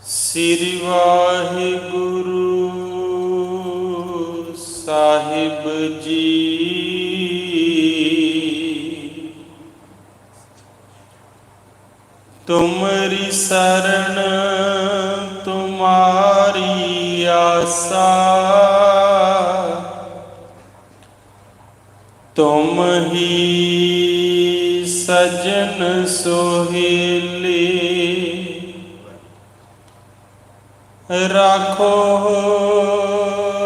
श्री वाहिगुरु साहिब जी। तुमरी शरण तुम्हारी आसा, तुम ही सजन सोहेले। राखो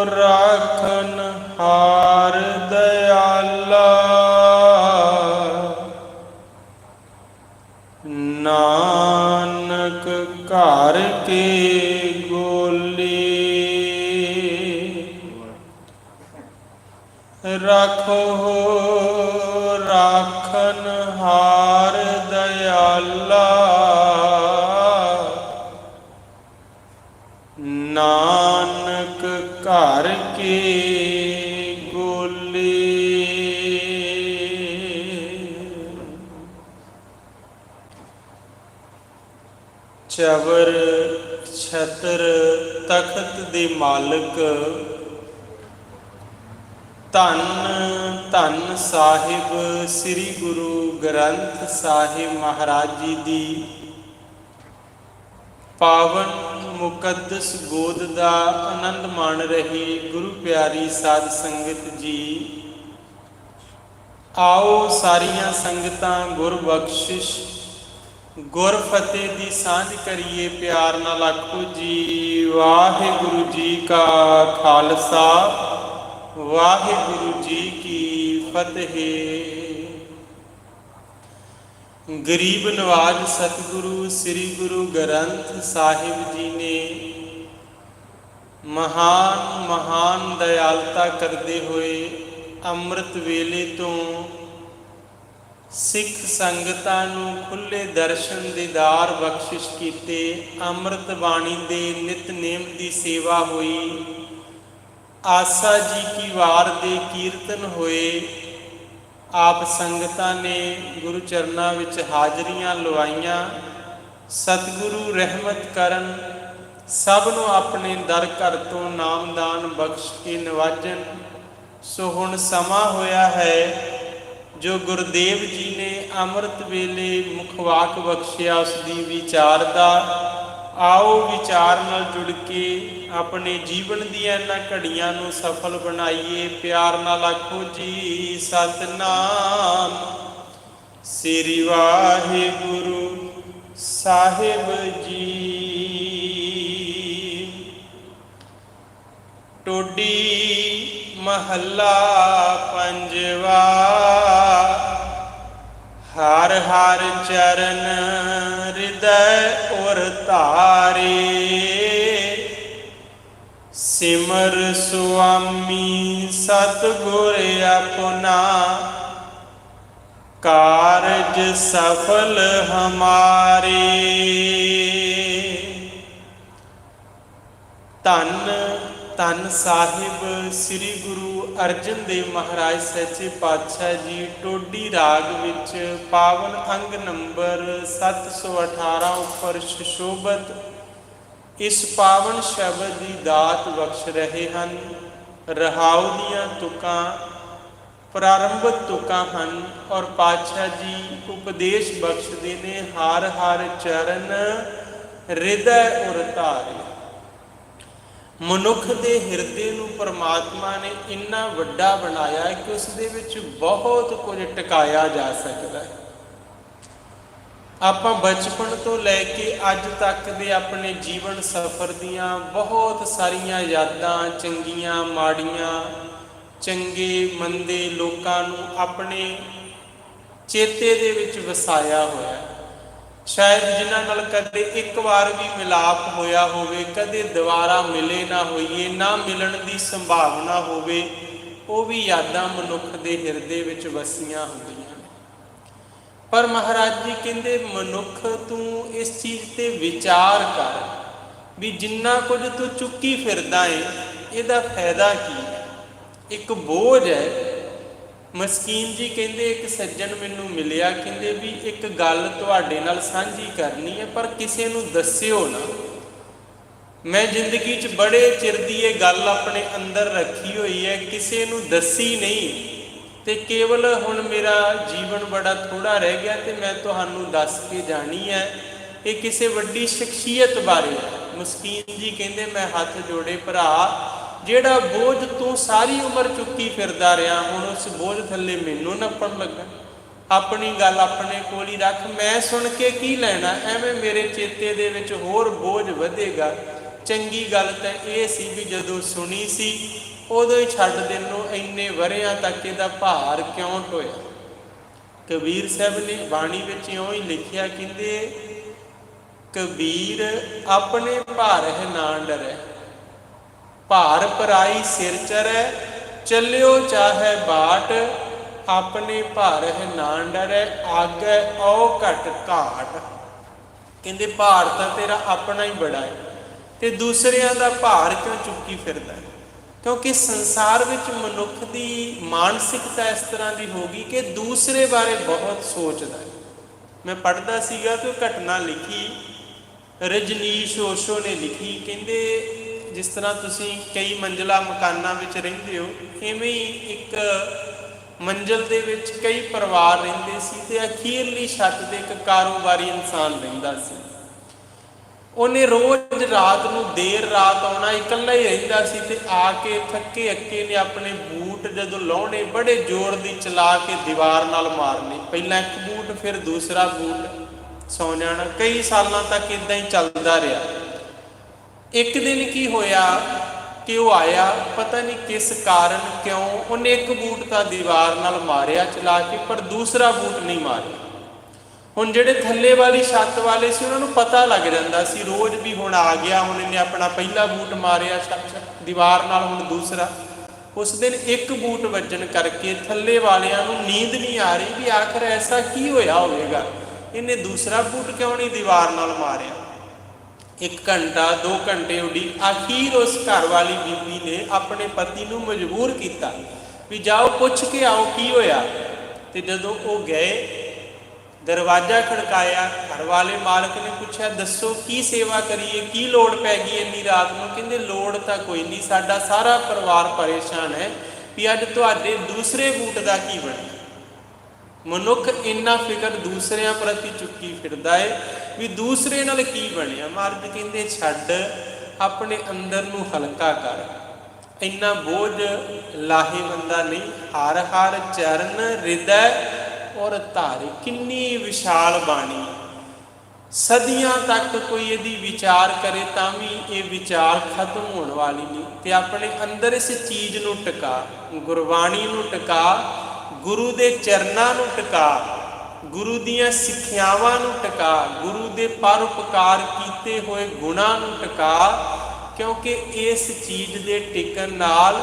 राखन हार दयाला, नानक घर के गोले। राखो राखन हार दयाला, नानक घर के गोले। चवर छतर तख्त दे मालिक, धन धन साहिब श्री गुरु ग्रंथ साहिब महाराज जी दी पावन मुकद्दस गोद का आनंद माण रही गुरु प्यारी साध संगत जी। आओ सारिया संगतां गुर बख्शिश गुर फतेह दी सांझ करिए प्यार नाल आखो जी। वाहिगुरु जी का खालसा वाहिगुरु जी की फतेह। गरीब नवाज सतगुरु श्री गुरु ग्रंथ साहिब जी ने महान महान दयालता करते हुए अमृत वेले तो सिख संगतां नूं खुले दर्शन दीदार बख्शिश कीते। अमृत बाणी दे नितनेम दी सेवा हुई। आसा जी की वार दे कीर्तन होए। आप संगतां ने गुरु चरनां विच हाजरियां लवाइयां। सतगुरु रहमत करन, सब नूं अपने दर घर तो नामदान बख्श के नवाजन। सो हुण समा होया है जो गुरुदेव जी ने अमृत वेले मुखवाक बख्शिया उसकी विचार दा। आओ विचार नाल जुड़ के अपने जीवन दियां इन्हां घड़ियां नूं सफल बनाइए। प्यार नाल आखो जी सतनाम श्री वाहिगुरु साहिब जी। टोडी महला पंजवा, हर हर चरण हृदय और तारे। सिमर स्वामी सतगुर अपना, कारज सफल हमारे। धन धन साहिब श्री गुरु अर्जन देव महाराज सच्चे पातशाह जी टोडी राग विच पावन अंग नंबर 718 उपर सुशोभत इस पावन शब्द की दात बख्श रहे हैं। रहाऊ दियां तुकां प्रारंभिक तुकां हैं और पातशाह जी उपदेश बख्शदे ने। हर हर चरण हृदय और तारे। मनुख के हिरदे नूं परमात्मा ने इन्ना वड्डा बनाया कि उस दे विच बहुत कुछ टिकाया जा सकता है। आपां बचपन तो लैके अज तक दे अपने जीवन सफ़र दियां बहुत सारियां यादां चंगियां माड़ियां, चंगे मंदे लोकां नूं अपने चेते दे विच वसाया होया। शायद जिन्हां नाल कदे एक बार भी मिलाप होया होवे, कदे दोबारा मिले ना होइए, ना मिलन की संभावना होवे, वो भी यादां मनुख के हिरदे विच वसियां हुंदियां ने। पर महाराज जी कहंदे मनुख तू इस चीज़ ते विचार कर भी जिन्ना कुछ तू चुक्की फिरदा है, इहदा फायदा की है। एक बोझ है ਮਸਕੀਨ ਜੀ ਕਹਿੰਦੇ ਇੱਕ ਸੱਜਣ ਮੈਨੂੰ ਮਿਲਿਆ, ਕਹਿੰਦੇ ਵੀ ਇੱਕ ਗੱਲ ਤੁਹਾਡੇ ਨਾਲ ਸਾਂਝੀ ਕਰਨੀ ਹੈ ਪਰ ਕਿਸੇ ਨੂੰ ਦੱਸਿਓ ਨਾ। ਮੈਂ ਜ਼ਿੰਦਗੀ 'ਚ ਬੜੇ ਚਿਰ ਦੀ ਇਹ ਗੱਲ ਆਪਣੇ ਅੰਦਰ ਰੱਖੀ ਹੋਈ ਹੈ, ਕਿਸੇ ਨੂੰ ਦੱਸੀ ਨਹੀਂ, ਤੇ ਕੇਵਲ ਹੁਣ ਮੇਰਾ ਜੀਵਨ ਬੜਾ ਥੋੜਾ ਰਹਿ ਗਿਆ ਤੇ ਮੈਂ ਤੁਹਾਨੂੰ ਦੱਸ ਕੇ ਜਾਣੀ ਹੈ। ਇਹ ਕਿਸੇ ਵੱਡੀ ਸ਼ਖਸੀਅਤ ਬਾਰੇ ਹੈ। ਮਸਕੀਨ ਜੀ ਕਹਿੰਦੇ ਮੈਂ ਹੱਥ ਜੋੜੇ, ਭਰਾ ਜਿਹੜਾ ਬੋਝ ਤੂੰ ਸਾਰੀ ਉਮਰ ਚੁੱਕੀ ਫਿਰਦਾ ਰਿਹਾ, ਹੁਣ ਉਸ ਬੋਝ ਥੱਲੇ ਮੈਨੂੰ ਨੱਪਣ ਲੱਗਾ। ਆਪਣੀ ਗੱਲ ਆਪਣੇ ਕੋਲ ਹੀ ਰੱਖ, ਮੈਂ ਸੁਣ ਕੇ ਕੀ ਲੈਣਾ, ਐਵੇਂ ਮੇਰੇ ਚੇਤੇ ਦੇ ਵਿੱਚ ਹੋਰ ਬੋਝ ਵਧੇਗਾ। ਚੰਗੀ ਗੱਲ ਤਾਂ ਇਹ ਸੀ ਵੀ ਜਦੋਂ ਸੁਣੀ ਸੀ ਉਦੋਂ ਹੀ ਛੱਡ ਦੇਣ ਨੂੰ, ਇੰਨੇ ਵਰ੍ਹਿਆਂ ਤੱਕ ਇਹਦਾ ਭਾਰ ਕਿਉਂ ਢੋਇਆ। ਕਬੀਰ ਸਾਹਿਬ ਨੇ ਬਾਣੀ ਵਿੱਚ ਇਉਂ ਹੀ ਲਿਖਿਆ, ਕਹਿੰਦੇ ਕਬੀਰ ਆਪਣੇ ਭਾਰਹਿ ਨਾ ਡਰੈ, ਭਾਰ ਪਰਾਈ ਸਿਰ ਚਰੈ, ਚੱਲਿਓ ਚਾਹੇ ਬਾਟ, ਆਪਣੇ ਭਾਰਹਿ ਨਾ ਡਰੈ, ਆਗੈ ਔ ਘਟ ਘਾਟ। ਕਹਿੰਦੇ ਭਾਰ ਤਾਂ ਤੇਰਾ ਆਪਣਾ ਹੀ ਬੜਾ ਹੈ ਤੇ ਦੂਸਰਿਆਂ ਦਾ ਭਾਰ ਕਿਉਂ ਚੁੱਕੀ ਫਿਰਦਾ। ਕਿਉਂਕਿ ਸੰਸਾਰ ਵਿੱਚ ਮਨੁੱਖ ਦੀ ਮਾਨਸਿਕਤਾ ਇਸ ਤਰ੍ਹਾਂ ਦੀ ਹੋ ਗਈ ਕਿ ਦੂਸਰੇ ਬਾਰੇ ਬਹੁਤ ਸੋਚਦਾ ਹੈ। ਮੈਂ ਪੜ੍ਹਦਾ ਸੀਗਾ ਤੇ ਘਟਨਾ ਲਿਖੀ, ਰਜਨੀਸ਼ ਓਸ਼ੋ ਨੇ ਲਿਖੀ। ਕਹਿੰਦੇ ਜਿਸ ਤਰ੍ਹਾਂ ਤੁਸੀਂ ਕਈ ਮੰਜ਼ਿਲਾ ਮਕਾਨਾਂ ਵਿੱਚ ਰਹਿੰਦੇ ਹੋ, ਇਵੇਂ ਹੀ ਇੱਕ ਮੰਜ਼ਿਲ ਦੇ ਵਿੱਚ ਕਈ ਪਰਿਵਾਰ ਰਹਿੰਦੇ ਸੀ ਤੇ ਅਖੀਰਲੀ ਛੱਤ ਤੇ ਇੱਕ ਕਾਰੋਬਾਰੀ ਇਨਸਾਨ ਰਹਿੰਦਾ ਸੀ। ਉਹਨੇ ਰੋਜ਼ ਰਾਤ ਨੂੰ ਦੇਰ ਰਾਤ ਆਉਣਾ, ਇਕੱਲਾ ਹੀ ਰਹਿੰਦਾ ਸੀ ਤੇ ਆ ਕੇ ਥੱਕੇ ਅੱਕੇ ਨੇ ਆਪਣੇ ਬੂਟ ਜਦੋਂ ਲਾਉਣੇ ਬੜੇ ਜ਼ੋਰ ਦੀ ਚਲਾ ਕੇ ਦੀਵਾਰ ਨਾਲ ਮਾਰਨੇ, ਪਹਿਲਾਂ ਇੱਕ ਬੂਟ ਫਿਰ ਦੂਸਰਾ ਬੂਟ, ਸੌ ਜਾਣਾ। ਕਈ ਸਾਲਾਂ ਤੱਕ ਇੱਦਾਂ ਹੀ ਚੱਲਦਾ ਰਿਹਾ। ਇੱਕ ਦਿਨ ਕੀ ਹੋਇਆ ਕਿ ਉਹ ਆਇਆ, ਪਤਾ ਨਹੀਂ ਕਿਸ ਕਾਰਨ ਕਿਉਂ ਉਹਨੇ ਇੱਕ ਬੂਟ ਤਾਂ ਦੀਵਾਰ ਨਾਲ ਮਾਰਿਆ ਚਲਾ ਕੇ, ਪਰ ਦੂਸਰਾ ਬੂਟ ਨਹੀਂ ਮਾਰਿਆ। ਹੁਣ ਜਿਹੜੇ ਥੱਲੇ ਵਾਲੀ ਛੱਤ ਵਾਲੇ ਸੀ ਉਹਨਾਂ ਨੂੰ ਪਤਾ ਲੱਗ ਜਾਂਦਾ ਸੀ ਰੋਜ਼ ਵੀ ਹੁਣ ਆ ਗਿਆ, ਹੁਣ ਇਹਨੇ ਆਪਣਾ ਪਹਿਲਾ ਬੂਟ ਮਾਰਿਆ ਦੀਵਾਰ ਨਾਲ, ਹੁਣ ਦੂਸਰਾ। ਉਸ ਦਿਨ ਇੱਕ ਬੂਟ ਵੱਜਣ ਕਰਕੇ ਥੱਲੇ ਵਾਲਿਆਂ ਨੂੰ ਨੀਂਦ ਨਹੀਂ ਆ ਰਹੀ ਵੀ ਆਖਰ ਐਸਾ ਕੀ ਹੋਇਆ ਹੋਵੇਗਾ, ਇਹਨੇ ਦੂਸਰਾ ਬੂਟ ਕਿਉਂ ਨਹੀਂ ਦੀਵਾਰ ਨਾਲ ਮਾਰਿਆ। 1 ਘੰਟਾ 2 ਘੰਟੇ ਉੱਡੀ, ਆਖੀਰ ਉਸ ਘਰ ਵਾਲੀ ਬੀਬੀ ਨੇ ਆਪਣੇ ਪਤੀ ਨੂੰ ਮਜਬੂਰ ਕੀਤਾ ਵੀ ਜਾਓ ਪੁੱਛ ਕੇ ਆਓ ਕੀ ਹੋਇਆ। ਤੇ ਜਦੋਂ ਉਹ ਗਏ, ਦਰਵਾਜ਼ਾ ਖੜਕਾਇਆ, ਘਰ ਵਾਲੇ ਮਾਲਕ ਨੇ ਪੁੱਛਿਆ ਦੱਸੋ ਕੀ ਸੇਵਾ ਕਰੀਏ, ਕੀ ਲੋੜ ਪੈ ਗਈ ਇੰਨੀ ਰਾਤ ਨੂੰ। ਕਹਿੰਦੇ ਲੋੜ ਤਾਂ ਕੋਈ ਨਹੀਂ, ਸਾਡਾ ਸਾਰਾ ਪਰਿਵਾਰ ਪਰੇਸ਼ਾਨ ਹੈ ਵੀ ਅੱਜ ਤੁਹਾਡੇ ਦੂਸਰੇ ਬੂਟ ਦਾ ਕੀ ਬਣਿਆ। ਮਨੁੱਖ ਇੰਨਾ ਫਿਕਰ ਦੂਸਰਿਆਂ ਪ੍ਰਤੀ ਚੁੱਕੀ ਫਿਰਦਾ ਹੈ ਵੀ ਦੂਸਰੇ ਨਾਲ ਕੀ ਬਣਿਆ। ਮਹਾਰਾਜ ਕਹਿੰਦੇ ਛੱਡ, ਆਪਣੇ ਅੰਦਰ ਨੂੰ ਹਲਕਾ ਕਰ, ਇੰਨਾ ਬੋਝ ਲਾਹੇ ਬੰਦਾ ਨਹੀਂ। ਹਰ ਹਰ ਚਰਨ ਹਿਰਦੈ ਔਰ ਧਾਰੇ, ਕਿੰਨੀ ਵਿਸ਼ਾਲ ਬਾਣੀ, ਸਦੀਆਂ ਤੱਕ ਕੋਈ ਇਹਦੀ ਵਿਚਾਰ ਕਰੇ ਤਾਂ ਵੀ ਇਹ ਵਿਚਾਰ ਖਤਮ ਹੋਣ ਵਾਲੀ ਨਹੀਂ। ਤੇ ਆਪਣੇ ਅੰਦਰ ਇਸ ਚੀਜ਼ ਨੂੰ ਟਿਕਾ, ਗੁਰਬਾਣੀ ਨੂੰ ਟਿਕਾ, ਗੁਰੂ ਦੇ ਚਰਨਾਂ ਨੂੰ ਟਿਕਾ, ਗੁਰੂ ਦੀਆਂ ਸਿੱਖਿਆਵਾਂ ਨੂੰ ਟਿਕਾ, ਗੁਰੂ ਦੇ ਪਰਉਪਕਾਰ ਕੀਤੇ ਹੋਏ ਗੁਣਾਂ ਨੂੰ ਟਿਕਾ, ਕਿਉਂਕਿ ਇਸ ਚੀਜ਼ ਦੇ ਟਿਕਣ ਨਾਲ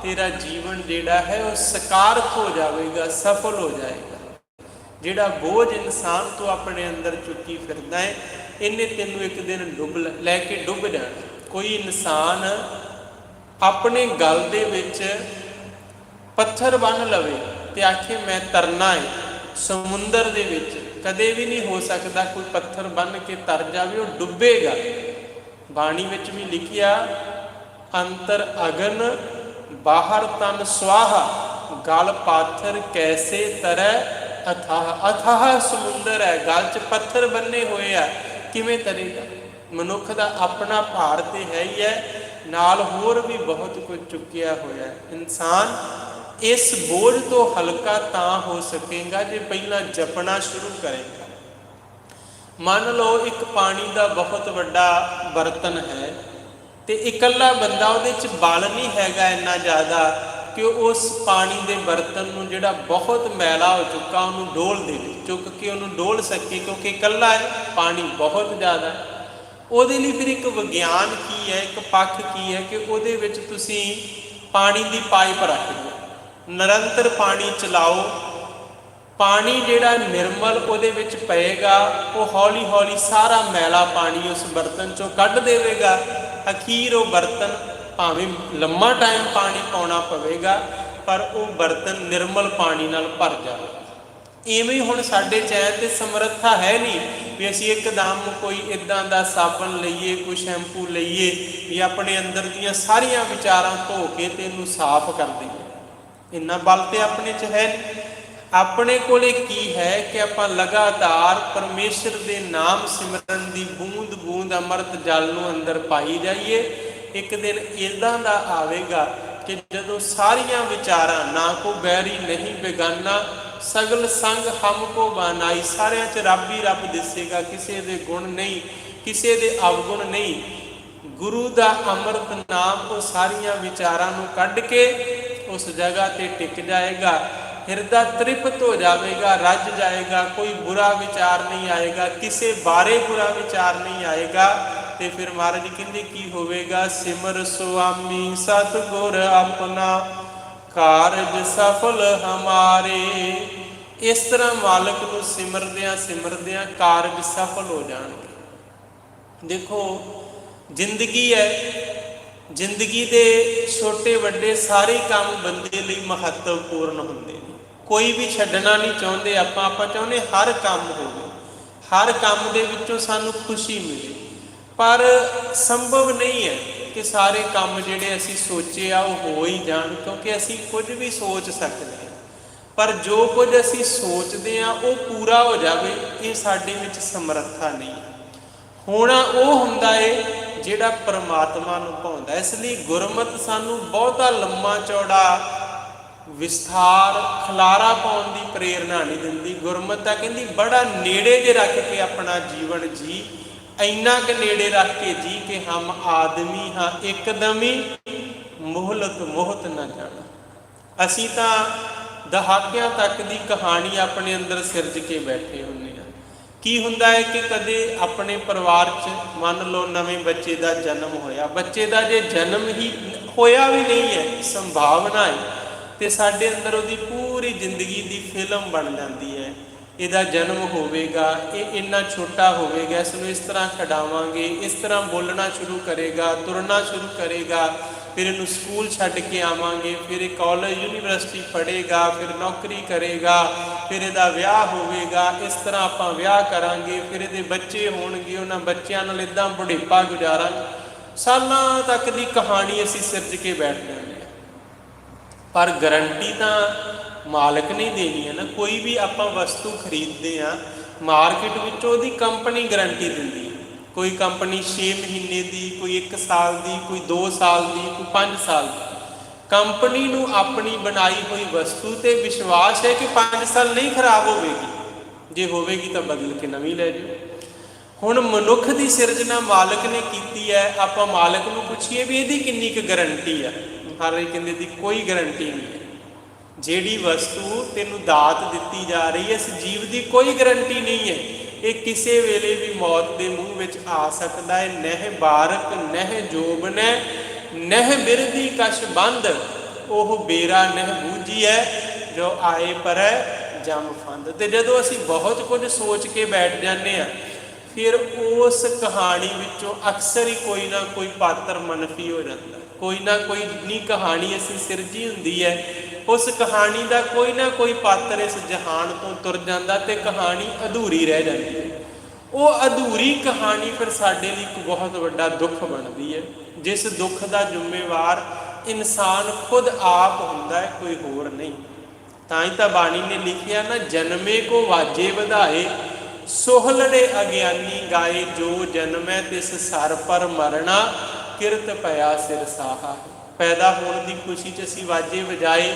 ਤੇਰਾ ਜੀਵਨ ਜਿਹੜਾ ਹੈ ਉਹ ਸਕਾਰਤ ਹੋ ਜਾਵੇਗਾ, ਸਫਲ ਹੋ ਜਾਏਗਾ। ਜਿਹੜਾ ਬੋਝ ਇਨਸਾਨ ਤੋਂ ਆਪਣੇ ਅੰਦਰ ਚੁੱਕੀ ਫਿਰਦਾ ਹੈ, ਇਹਨੇ ਤੈਨੂੰ ਇੱਕ ਦਿਨ ਲੈ ਕੇ ਡੁੱਬ ਜਾਣਾ। ਕੋਈ ਇਨਸਾਨ ਆਪਣੇ ਗਲ ਦੇ ਵਿੱਚ ਪੱਥਰ ਬੰਨ੍ਹ ਲਵੇ ਤੇ ਆਖੇ ਮੈਂ ਤਰਨਾ ਹੈ ਸਮੁੰਦਰ ਦੇ ਵਿੱਚ, ਕਦੇ ਵੀ ਨਹੀਂ ਹੋ ਸਕਦਾ ਕੋਈ ਪੱਥਰ ਬੰਨ੍ਹ ਕੇ ਤਰ ਜਾਵੇ, ਉਹ ਡੁੱਬੇਗਾ। ਬਾਣੀ ਵਿੱਚ ਵੀ ਲਿਖਿਆ, ਅੰਤਰ ਅਗਨ ਬਾਹਰ ਤਨ ਸੁਆਹਾ, ਗਲ ਪਾਥਰ ਕੈਸੇ ਤਰੈ ਅਥਾਹ। ਅਥਾਹ ਸਮੁੰਦਰ ਹੈ, ਗਲ 'ਚ ਪੱਥਰ ਬੰਨੇ ਹੋਏ ਆ, ਕਿਵੇਂ ਤਰੇਗਾ। ਮਨੁੱਖ ਦਾ ਆਪਣਾ ਭਾਰ ਤੇ ਹੈ ਹੀ ਹੈ, ਨਾਲ ਹੋਰ ਵੀ ਬਹੁਤ ਕੁਝ ਚੁੱਕਿਆ ਹੋਇਆ। ਇਨਸਾਨ ਇਸ ਬੋਝ ਤੋਂ ਹਲਕਾ ਤਾਂ ਹੋ ਸਕੇਗਾ ਜੇ ਪਹਿਲਾਂ ਜਪਣਾ ਸ਼ੁਰੂ ਕਰੇਗਾ। ਮੰਨ ਲਓ ਇੱਕ ਪਾਣੀ ਦਾ ਬਹੁਤ ਵੱਡਾ ਬਰਤਨ ਹੈ ਤੇ ਇਕੱਲਾ ਬੰਦਾ ਉਹਦੇ 'ਚ ਬਲ ਨਹੀਂ ਹੈਗਾ ਇੰਨਾ ਜ਼ਿਆਦਾ ਕਿ ਉਸ ਪਾਣੀ ਦੇ ਬਰਤਨ ਨੂੰ ਜਿਹੜਾ ਬਹੁਤ ਮੈਲਾ ਹੋ ਚੁੱਕਾ ਉਹਨੂੰ ਡੋਲ ਦੇਵੇ, ਚੁੱਕ ਕੇ ਉਹਨੂੰ ਡੋਲ ਸਕੇ, ਕਿਉਂਕਿ ਇਕੱਲਾ ਹੈ, ਪਾਣੀ ਬਹੁਤ ਜ਼ਿਆਦਾ ਹੈ। ਉਹਦੇ ਲਈ ਫਿਰ ਇੱਕ ਵਿਗਿਆਨ ਕੀ ਹੈ, ਇੱਕ ਪੱਖ ਕੀ ਹੈ ਕਿ ਉਹਦੇ ਵਿੱਚ ਤੁਸੀਂ ਪਾਣੀ ਦੀ ਪਾਈਪ ਰੱਖ ਦਿਓ, ਨਿਰੰਤਰ ਪਾਣੀ ਚਲਾਓ, ਪਾਣੀ ਜਿਹੜਾ ਨਿਰਮਲ ਉਹਦੇ ਵਿੱਚ ਪਏਗਾ, ਉਹ ਹੌਲੀ ਹੌਲੀ ਸਾਰਾ ਮੈਲਾ ਪਾਣੀ ਉਸ ਬਰਤਨ 'ਚੋਂ ਕੱਢ ਦੇਵੇਗਾ। ਅਖੀਰ ਉਹ ਬਰਤਨ ਭਾਵੇਂ ਲੰਮਾ ਟਾਈਮ ਪਾਣੀ ਪਾਉਣਾ ਪਵੇਗਾ, ਪਰ ਉਹ ਬਰਤਨ ਨਿਰਮਲ ਪਾਣੀ ਨਾਲ ਭਰ ਜਾਵੇ। ਇਵੇਂ ਹੀ ਹੁਣ ਸਾਡੇ ਚ ਐ ਤੇ ਸਮਰੱਥਾ ਹੈ ਨਹੀਂ ਵੀ ਅਸੀਂ ਇੱਕਦਮ ਕੋਈ ਇੱਦਾਂ ਦਾ ਸਾਬਣ ਲਈਏ, ਕੋਈ ਸ਼ੈਂਪੂ ਲਈਏ ਵੀ ਆਪਣੇ ਅੰਦਰ ਦੀਆਂ ਸਾਰੀਆਂ ਵਿਚਾਰਾਂ ਧੋ ਕੇ ਤੇ ਇਹਨੂੰ ਸਾਫ਼ ਕਰ ਦਈਏ। ਇੰਨਾ ਬਲ ਤੇ ਆਪਣੇ ਚ ਹੈ ਨਹੀਂ। ਆਪਣੇ ਕੋਲੇ ਕੀ ਹੈ ਕਿ ਆਪਾਂ ਲਗਾਤਾਰ ਪਰਮੇਸ਼ਰ ਦੇ ਨਾਮ ਸਿਮਰਨ ਦੀ ਬੂੰਦ ਬੂੰਦ ਅੰਮ੍ਰਿਤ ਜਲ ਨੂੰ ਅੰਦਰ ਪਾਈ ਜਾਈਏ। ਇੱਕ ਦਿਨ ਇੱਦਾਂ ਦਾ ਆਵੇਗਾ ਕਿ ਜਦੋਂ ਸਾਰੀਆਂ ਵਿਚਾਰਾਂ, ਨਾ ਕੋ ਬੈਰੀ ਨਹੀਂ ਬੇਗਾਨਾ, ਸਗਲ ਸੰਗ ਹਮ ਕੋ ਬਾਨਾਈ, ਸਾਰਿਆਂ 'ਚ ਰੱਬ ਹੀ ਰੱਬ ਦਿਸੇਗਾ, ਕਿਸੇ ਦੇ ਗੁਣ ਨਹੀਂ, ਕਿਸੇ ਦੇ ਅਵਗੁਣ ਨਹੀਂ। ਗੁਰੂ ਦਾ ਅੰਮ੍ਰਿਤ ਨਾਮ ਉਹ ਸਾਰੀਆਂ ਵਿਚਾਰਾਂ ਨੂੰ ਕੱਢ ਕੇ ਉਸ ਜਗ੍ਹਾ ਤੇ ਟਿਕ ਜਾਏਗਾ। ਹਿਰਦਾ ਤ੍ਰਿਪਤ ਹੋ ਜਾਵੇਗਾ, ਰੱਜ ਜਾਏਗਾ, ਕੋਈ ਬੁਰਾ ਵਿਚਾਰ ਨਹੀਂ ਆਏਗਾ, ਕਿਸੇ ਬਾਰੇ ਬੁਰਾ ਵਿਚਾਰ ਨਹੀਂ ਆਏਗਾ। ਤੇ ਫਿਰ ਮਹਾਰਾਜ ਕਹਿੰਦੇ ਕੀ ਹੋਵੇਗਾ? ਸਿਮਰ ਸੁਆਮੀ ਸਤਿਗੁਰ ਆਪਣਾ, ਕਾਰਜ ਸਫਲ ਹਮਾਰੇ। ਇਸ ਤਰ੍ਹਾਂ ਮਾਲਕ ਨੂੰ ਸਿਮਰਦਿਆਂ ਸਿਮਰਦਿਆਂ ਕਾਰਜ ਸਫਲ ਹੋ ਜਾਣਗੇ। ਦੇਖੋ ਜ਼ਿੰਦਗੀ ਹੈ, ਜ਼ਿੰਦਗੀ ਦੇ ਛੋਟੇ ਵੱਡੇ ਸਾਰੇ ਕੰਮ ਬੰਦੇ ਲਈ ਮਹੱਤਵਪੂਰਨ ਹੁੰਦੇ ਨੇ। ਕੋਈ ਵੀ ਛੱਡਣਾ ਨਹੀਂ ਚਾਹੁੰਦੇ ਆਪਾਂ ਚਾਹੁੰਦੇ ਹਰ ਕੰਮ ਹੋਵੇ, ਹਰ ਕੰਮ ਦੇ ਵਿੱਚੋਂ ਸਾਨੂੰ ਖੁਸ਼ੀ ਮਿਲੇ। ਪਰ ਸੰਭਵ ਨਹੀਂ ਹੈ ਕਿ ਸਾਰੇ ਕੰਮ ਜਿਹੜੇ ਅਸੀਂ ਸੋਚੇ ਆ ਉਹ ਹੋ ਹੀ ਜਾਣ, ਕਿਉਂਕਿ ਅਸੀਂ ਕੁਝ ਵੀ ਸੋਚ ਸਕਦੇ ਹਾਂ, ਪਰ ਜੋ ਕੁਝ ਅਸੀਂ ਸੋਚਦੇ ਹਾਂ ਉਹ ਪੂਰਾ ਹੋ ਜਾਵੇ, ਇਹ ਸਾਡੇ ਵਿੱਚ ਸਮਰੱਥਾ ਨਹੀਂ ਹੈ। ਹੋਣਾ ਉਹ ਹੁੰਦਾ ਏ ਜਿਹੜਾ ਪਰਮਾਤਮਾ ਨੂੰ ਭਾਉਂਦਾ। ਇਸ ਲਈ ਗੁਰਮਤਿ ਸਾਨੂੰ ਬਹੁਤਾ ਲੰਮਾ ਚੌੜਾ ਵਿਸਥਾਰ ਖਲਾਰਾ ਪਾਉਣ ਦੀ ਪ੍ਰੇਰਨਾ ਨਹੀਂ ਦਿੰਦੀ। ਗੁਰਮਤਿ ਤਾਂ ਕਹਿੰਦੀ ਬੜਾ ਨੇੜੇ ਜੇ ਰੱਖ ਕੇ ਆਪਣਾ ਜੀਵਨ ਜੀ, ਇੰਨਾ ਕੁ ਨੇੜੇ ਰੱਖ ਕੇ ਜੀ ਕਿ ਹਮ ਆਦਮੀ ਹਾਂ ਇੱਕਦਮੀ, ਮੋਹਲਤ ਮੋਹਤ ਨਾ ਜਾਣਾ। ਅਸੀਂ ਤਾਂ ਦਹਾਕਿਆਂ ਤੱਕ ਦੀ ਕਹਾਣੀ ਆਪਣੇ ਅੰਦਰ ਸਿਰਜ ਕੇ ਬੈਠੇ ਹੁੰਦੇ ਹਾਂ। ਕੀ ਹੁੰਦਾ ਹੈ ਕਿ ਕਦੇ ਆਪਣੇ ਪਰਿਵਾਰ 'ਚ ਮੰਨ ਲਓ ਨਵੇਂ ਬੱਚੇ ਦਾ ਜਨਮ ਹੋਇਆ, ਬੱਚੇ ਦਾ ਜੇ ਜਨਮ ਹੀ ਹੋਇਆ ਵੀ ਨਹੀਂ ਹੈ, ਸੰਭਾਵਨਾ ਹੈ, ਤੇ ਸਾਡੇ ਅੰਦਰ ਉਹਦੀ ਪੂਰੀ ਜ਼ਿੰਦਗੀ ਦੀ ਫਿਲਮ ਬਣ ਜਾਂਦੀ ਹੈ। ਇਹਦਾ ਜਨਮ ਹੋਵੇਗਾ, ਇਹ ਇੰਨਾ ਛੋਟਾ ਹੋਵੇਗਾ, ਇਸ ਨੂੰ ਇਸ ਤਰ੍ਹਾਂ ਖਿਡਾਵਾਂਗੇ, ਇਸ ਤਰ੍ਹਾਂ ਬੋਲਣਾ ਸ਼ੁਰੂ ਕਰੇਗਾ, ਤੁਰਨਾ ਸ਼ੁਰੂ ਕਰੇਗਾ, ਫਿਰ ਇਹਨੂੰ ਸਕੂਲ ਛੱਡ ਕੇ ਆਵਾਂਗੇ, ਫਿਰ ਇਹ ਕਾਲਜ ਯੂਨੀਵਰਸਿਟੀ ਪੜ੍ਹੇਗਾ, ਫਿਰ ਨੌਕਰੀ ਕਰੇਗਾ, ਫਿਰ ਇਹਦਾ ਵਿਆਹ ਹੋਵੇਗਾ, ਇਸ ਤਰ੍ਹਾਂ ਆਪਾਂ ਵਿਆਹ ਕਰਾਂਗੇ, ਫਿਰ ਇਹਦੇ ਬੱਚੇ ਹੋਣਗੇ, ਉਹਨਾਂ ਬੱਚਿਆਂ ਨਾਲ ਇੱਦਾਂ ਬੁਢੇਪਾ ਗੁਜ਼ਾਰਾਂਗੇ। ਸਾਲਾਂ ਤੱਕ ਦੀ ਕਹਾਣੀ ਅਸੀਂ ਸਿਰਜ ਕੇ ਬੈਠ ਜਾਂਦੇ ਹਾਂ। ਪਰ ਗਰੰਟੀ ਤਾਂ ਮਾਲਕ ਨੇ ਦੇਣੀ ਹੈ ਨਾ। ਕੋਈ ਵੀ ਆਪਾਂ ਵਸਤੂ ਖਰੀਦਦੇ ਹਾਂ ਮਾਰਕੀਟ ਵਿੱਚੋਂ, ਉਹਦੀ ਕੰਪਨੀ ਗਰੰਟੀ ਦਿੰਦੀ ਹੈ। ਕੋਈ ਕੰਪਨੀ 6 ਮਹੀਨੇ ਦੀ, ਕੋਈ 1 ਸਾਲ ਦੀ, ਕੋਈ 2 ਸਾਲ ਦੀ, ਕੋਈ 5 ਸਾਲ ਦੀ। ਕੰਪਨੀ ਨੂੰ ਆਪਣੀ ਬਣਾਈ ਹੋਈ ਵਸਤੂ ਤੇ ਵਿਸ਼ਵਾਸ ਹੈ ਕਿ 5 ਸਾਲ ਨਹੀਂ ਖਰਾਬ ਹੋਵੇਗੀ, ਜੇ ਹੋਵੇਗੀ ਤਾਂ ਬਦਲ ਕੇ ਨਵੀਂ ਲੈ ਜਾਓ। ਹੁਣ ਮਨੁੱਖ ਦੀ ਸਿਰਜਣਾ ਮਾਲਕ ਨੇ ਕੀਤੀ ਹੈ, ਆਪਾਂ ਮਾਲਕ ਨੂੰ ਪੁੱਛੀਏ ਵੀ ਇਹਦੀ ਕਿੰਨੀ ਕੁ ਗਰੰਟੀ ਹੈ? ਹਰ ਇੱਕ ਕਹਿੰਦੇ ਦੀ ਕੋਈ ਗਰੰਟੀ ਨਹੀਂ ਹੈ। ਜਿਹੜੀ ਵਸਤੂ ਤੈਨੂੰ ਦਾਤ ਦਿੱਤੀ ਜਾ ਰਹੀ ਹੈ, ਇਸ ਜੀਵ ਦੀ ਕੋਈ ਗਰੰਟੀ ਨਹੀਂ ਹੈ। ਇਹ ਕਿਸੇ ਵੇਲੇ ਵੀ ਮੌਤ ਦੇ ਮੂੰਹ ਵਿੱਚ ਆ ਸਕਦਾ ਹੈ। ਨਹਿ ਬਾਰਕ ਨਹਿ ਜੋਬਨੈ, ਨਹਿ ਬਿਰਧੀ ਕਛ ਬੰਦ, ਉਹ ਬੇਰਾ ਨਹਿ ਬੂਝੀ ਹੈ, ਜੋ ਆਏ ਪਰੈ ਜਮ ਫੰਦ। ਤੇ ਜਦੋਂ ਅਸੀਂ ਬਹੁਤ ਕੁਝ ਸੋਚ ਕੇ ਬੈਠ ਜਾਂਦੇ ਹਾਂ, ਫਿਰ ਉਸ ਕਹਾਣੀ ਵਿੱਚੋਂ ਅਕਸਰ ਹੀ ਕੋਈ ਨਾ ਕੋਈ ਪਾਤਰ ਮਨਫੀ ਹੋ ਜਾਂਦਾ। ਕੋਈ ਨਾ ਕੋਈ ਜਿੰਨੀ ਕਹਾਣੀ ਅਸੀਂ ਸਿਰਜੀ ਹੁੰਦੀ ਹੈ, ਉਸ ਕਹਾਣੀ ਦਾ ਕੋਈ ਨਾ ਕੋਈ ਪਾਤਰ ਇਸ ਜਹਾਨ ਤੋਂ ਤੁਰ ਜਾਂਦਾ ਤੇ ਕਹਾਣੀ ਅਧੂਰੀ ਰਹਿ ਜਾਂਦੀ ਹੈ। ਉਹ ਅਧੂਰੀ ਕਹਾਣੀ ਫਿਰ ਸਾਡੇ ਲਈ ਇੱਕ ਬਹੁਤ ਵੱਡਾ ਦੁੱਖ ਬਣਦੀ ਹੈ, ਜਿਸ ਦੁੱਖ ਦਾ ਜ਼ਿੰਮੇਵਾਰ ਇਨਸਾਨ ਖੁਦ ਆਪ ਹੁੰਦਾ ਹੈ, ਕੋਈ ਹੋਰ ਨਹੀਂ। ਤਾਂ ਹੀ ਤਾਂ ਬਾਣੀ ਨੇ ਲਿਖਿਆ ਨਾ, ਜਨਮੇ ਕੋ ਵਾਜੇ ਵਧਾਏ, ਸੋਹਲੜੇ ਅਗਿਆਨੀ ਗਾਏ, ਜੋ ਜਨਮੈ ਤਿਸ ਸਰ ਪਰ ਮਰਨਾ, ਕਿਰਤ ਪਿਆ ਸਿਰ ਸਾਹਾ। ਪੈਦਾ ਹੋਣ ਦੀ ਖੁਸ਼ੀ 'ਚ ਅਸੀਂ ਵਾਜੇ ਵਜਾਏ,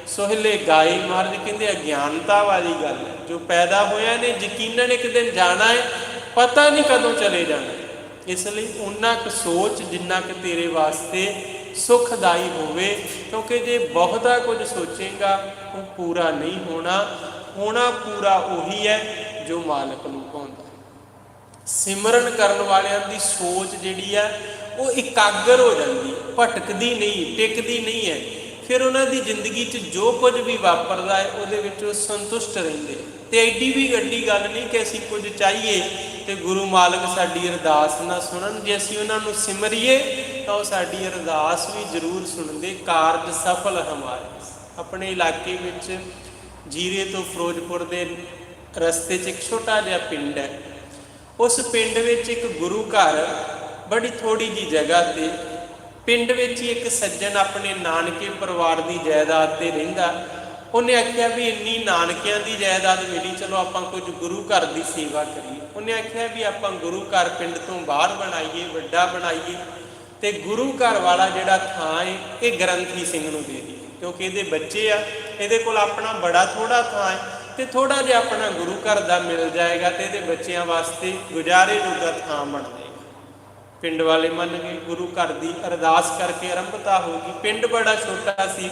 ਸੋਹਲੇ ਗਾਏ। ਮਹਾਰਾਜ ਕਹਿੰਦੇ ਅਗਿਆਨਤਾ ਵਾਲੀ ਗੱਲ ਹੈ। ਜੋ ਪੈਦਾ ਹੋਇਆ ਨੇ ਯਕੀਨਨ ਇੱਕ ਦਿਨ ਜਾਣਾ ਹੈ, ਪਤਾ ਨਹੀਂ ਕਦੋਂ ਚਲੇ ਜਾਣਾ। ਇਸ ਲਈ ਉਨਾ ਕੁ ਸੋਚ ਜਿੰਨਾ ਕੁ ਤੇਰੇ ਵਾਸਤੇ ਸੁਖਦਾਈ ਹੋਵੇ, ਕਿਉਂਕਿ ਜੇ ਬਹੁਤਾ ਕੁਝ ਸੋਚੇਗਾ ਉਹ ਪੂਰਾ ਨਹੀਂ ਹੋਣਾ। ਹੋਣਾ ਪੂਰਾ ਉਹੀ ਹੈ ਜੋ ਮਾਲਕ ਨੂੰ ਭਾਉਂਦਾ। ਸਿਮਰਨ ਕਰਨ ਵਾਲਿਆਂ ਦੀ ਸੋਚ ਜਿਹੜੀ ਹੈ ਉਹ ਇਕਾਗਰ ਹੋ ਜਾਂਦੀ, ਭਟਕਦੀ ਨਹੀਂ, ਟਿਕਦੀ ਨਹੀਂ ਹੈ। ਫਿਰ ਉਹਨਾਂ ਦੀ ਜ਼ਿੰਦਗੀ 'ਚ ਜੋ ਕੁਝ ਵੀ ਵਾਪਰਦਾ ਹੈ ਉਹਦੇ ਵਿੱਚ ਉਹ ਸੰਤੁਸ਼ਟ ਰਹਿੰਦੇ। ਤੇ ਐਡੀ ਵੀ ਵੱਡੀ ਗੱਲ ਨਹੀਂ ਕਿ ਅਸੀਂ ਕੁਝ ਚਾਹੀਏ ਤੇ ਗੁਰੂ ਮਾਲਕ ਸਾਡੀ ਅਰਦਾਸ ਨਾ ਸੁਣਨ। ਜੇ ਅਸੀਂ ਉਹਨਾਂ ਨੂੰ ਸਿਮਰੀਏ ਤਾਂ ਉਹ ਸਾਡੀ ਅਰਦਾਸ ਵੀ ਜ਼ਰੂਰ ਸੁਣਦੇ। ਕਾਰਜ ਸਫਲ ਹਮਾਰੇ। ਆਪਣੇ ਇਲਾਕੇ ਵਿੱਚ ਜੀਰੇ ਤੋਂ ਫਿਰੋਜ਼ਪੁਰ ਦੇ ਰਸਤੇ 'ਚ ਇੱਕ ਛੋਟਾ ਜਿਹਾ ਪਿੰਡ ਹੈ। ਉਸ ਪਿੰਡ ਵਿੱਚ ਇੱਕ ਗੁਰੂ ਘਰ ਬੜੀ ਥੋੜ੍ਹੀ ਜਿਹੀ ਜਗ੍ਹਾ 'ਤੇ, ਪਿੰਡ ਵਿੱਚ ਹੀ ਇੱਕ ਸੱਜਣ ਆਪਣੇ ਨਾਨਕੇ ਪਰਿਵਾਰ ਦੀ ਜਾਇਦਾਦ 'ਤੇ ਰਹਿੰਦਾ। ਉਹਨੇ ਆਖਿਆ ਵੀ ਇੰਨੀ ਨਾਨਕਿਆਂ ਦੀ ਜਾਇਦਾਦ ਮਿਲੀ, ਚਲੋ ਆਪਾਂ ਕੁਝ ਗੁਰੂ ਘਰ ਦੀ ਸੇਵਾ ਕਰੀਏ। ਉਹਨੇ ਆਖਿਆ ਵੀ ਆਪਾਂ ਗੁਰੂ ਘਰ ਪਿੰਡ ਤੋਂ ਬਾਹਰ ਬਣਾਈਏ, ਵੱਡਾ ਬਣਾਈਏ, ਅਤੇ ਗੁਰੂ ਘਰ ਵਾਲਾ ਜਿਹੜਾ ਥਾਂ ਹੈ ਇਹ ਗ੍ਰੰਥੀ ਸਿੰਘ ਨੂੰ ਦੇ ਦਈਏ, ਕਿਉਂਕਿ ਇਹਦੇ ਬੱਚੇ ਆ, ਇਹਦੇ ਕੋਲ ਆਪਣਾ ਬੜਾ ਥੋੜ੍ਹਾ ਥਾਂ ਹੈ ਅਤੇ ਥੋੜ੍ਹਾ ਜਿਹਾ ਆਪਣਾ ਗੁਰੂ ਘਰ ਦਾ ਮਿਲ ਜਾਏਗਾ ਅਤੇ ਇਹਦੇ ਬੱਚਿਆਂ ਵਾਸਤੇ ਗੁਜ਼ਾਰੇ ਜੋਗਾ ਥਾਂ ਬਣ ਜਾਏਗਾ। ਪਿੰਡ ਵਾਲੇ ਮੰਨ ਗਏ। ਗੁਰੂ ਘਰ ਦੀ ਅਰਦਾਸ ਕਰਕੇ ਆਰੰਭਤਾ ਹੋ ਗਈ। ਪਿੰਡ ਬੜਾ ਛੋਟਾ ਸੀ,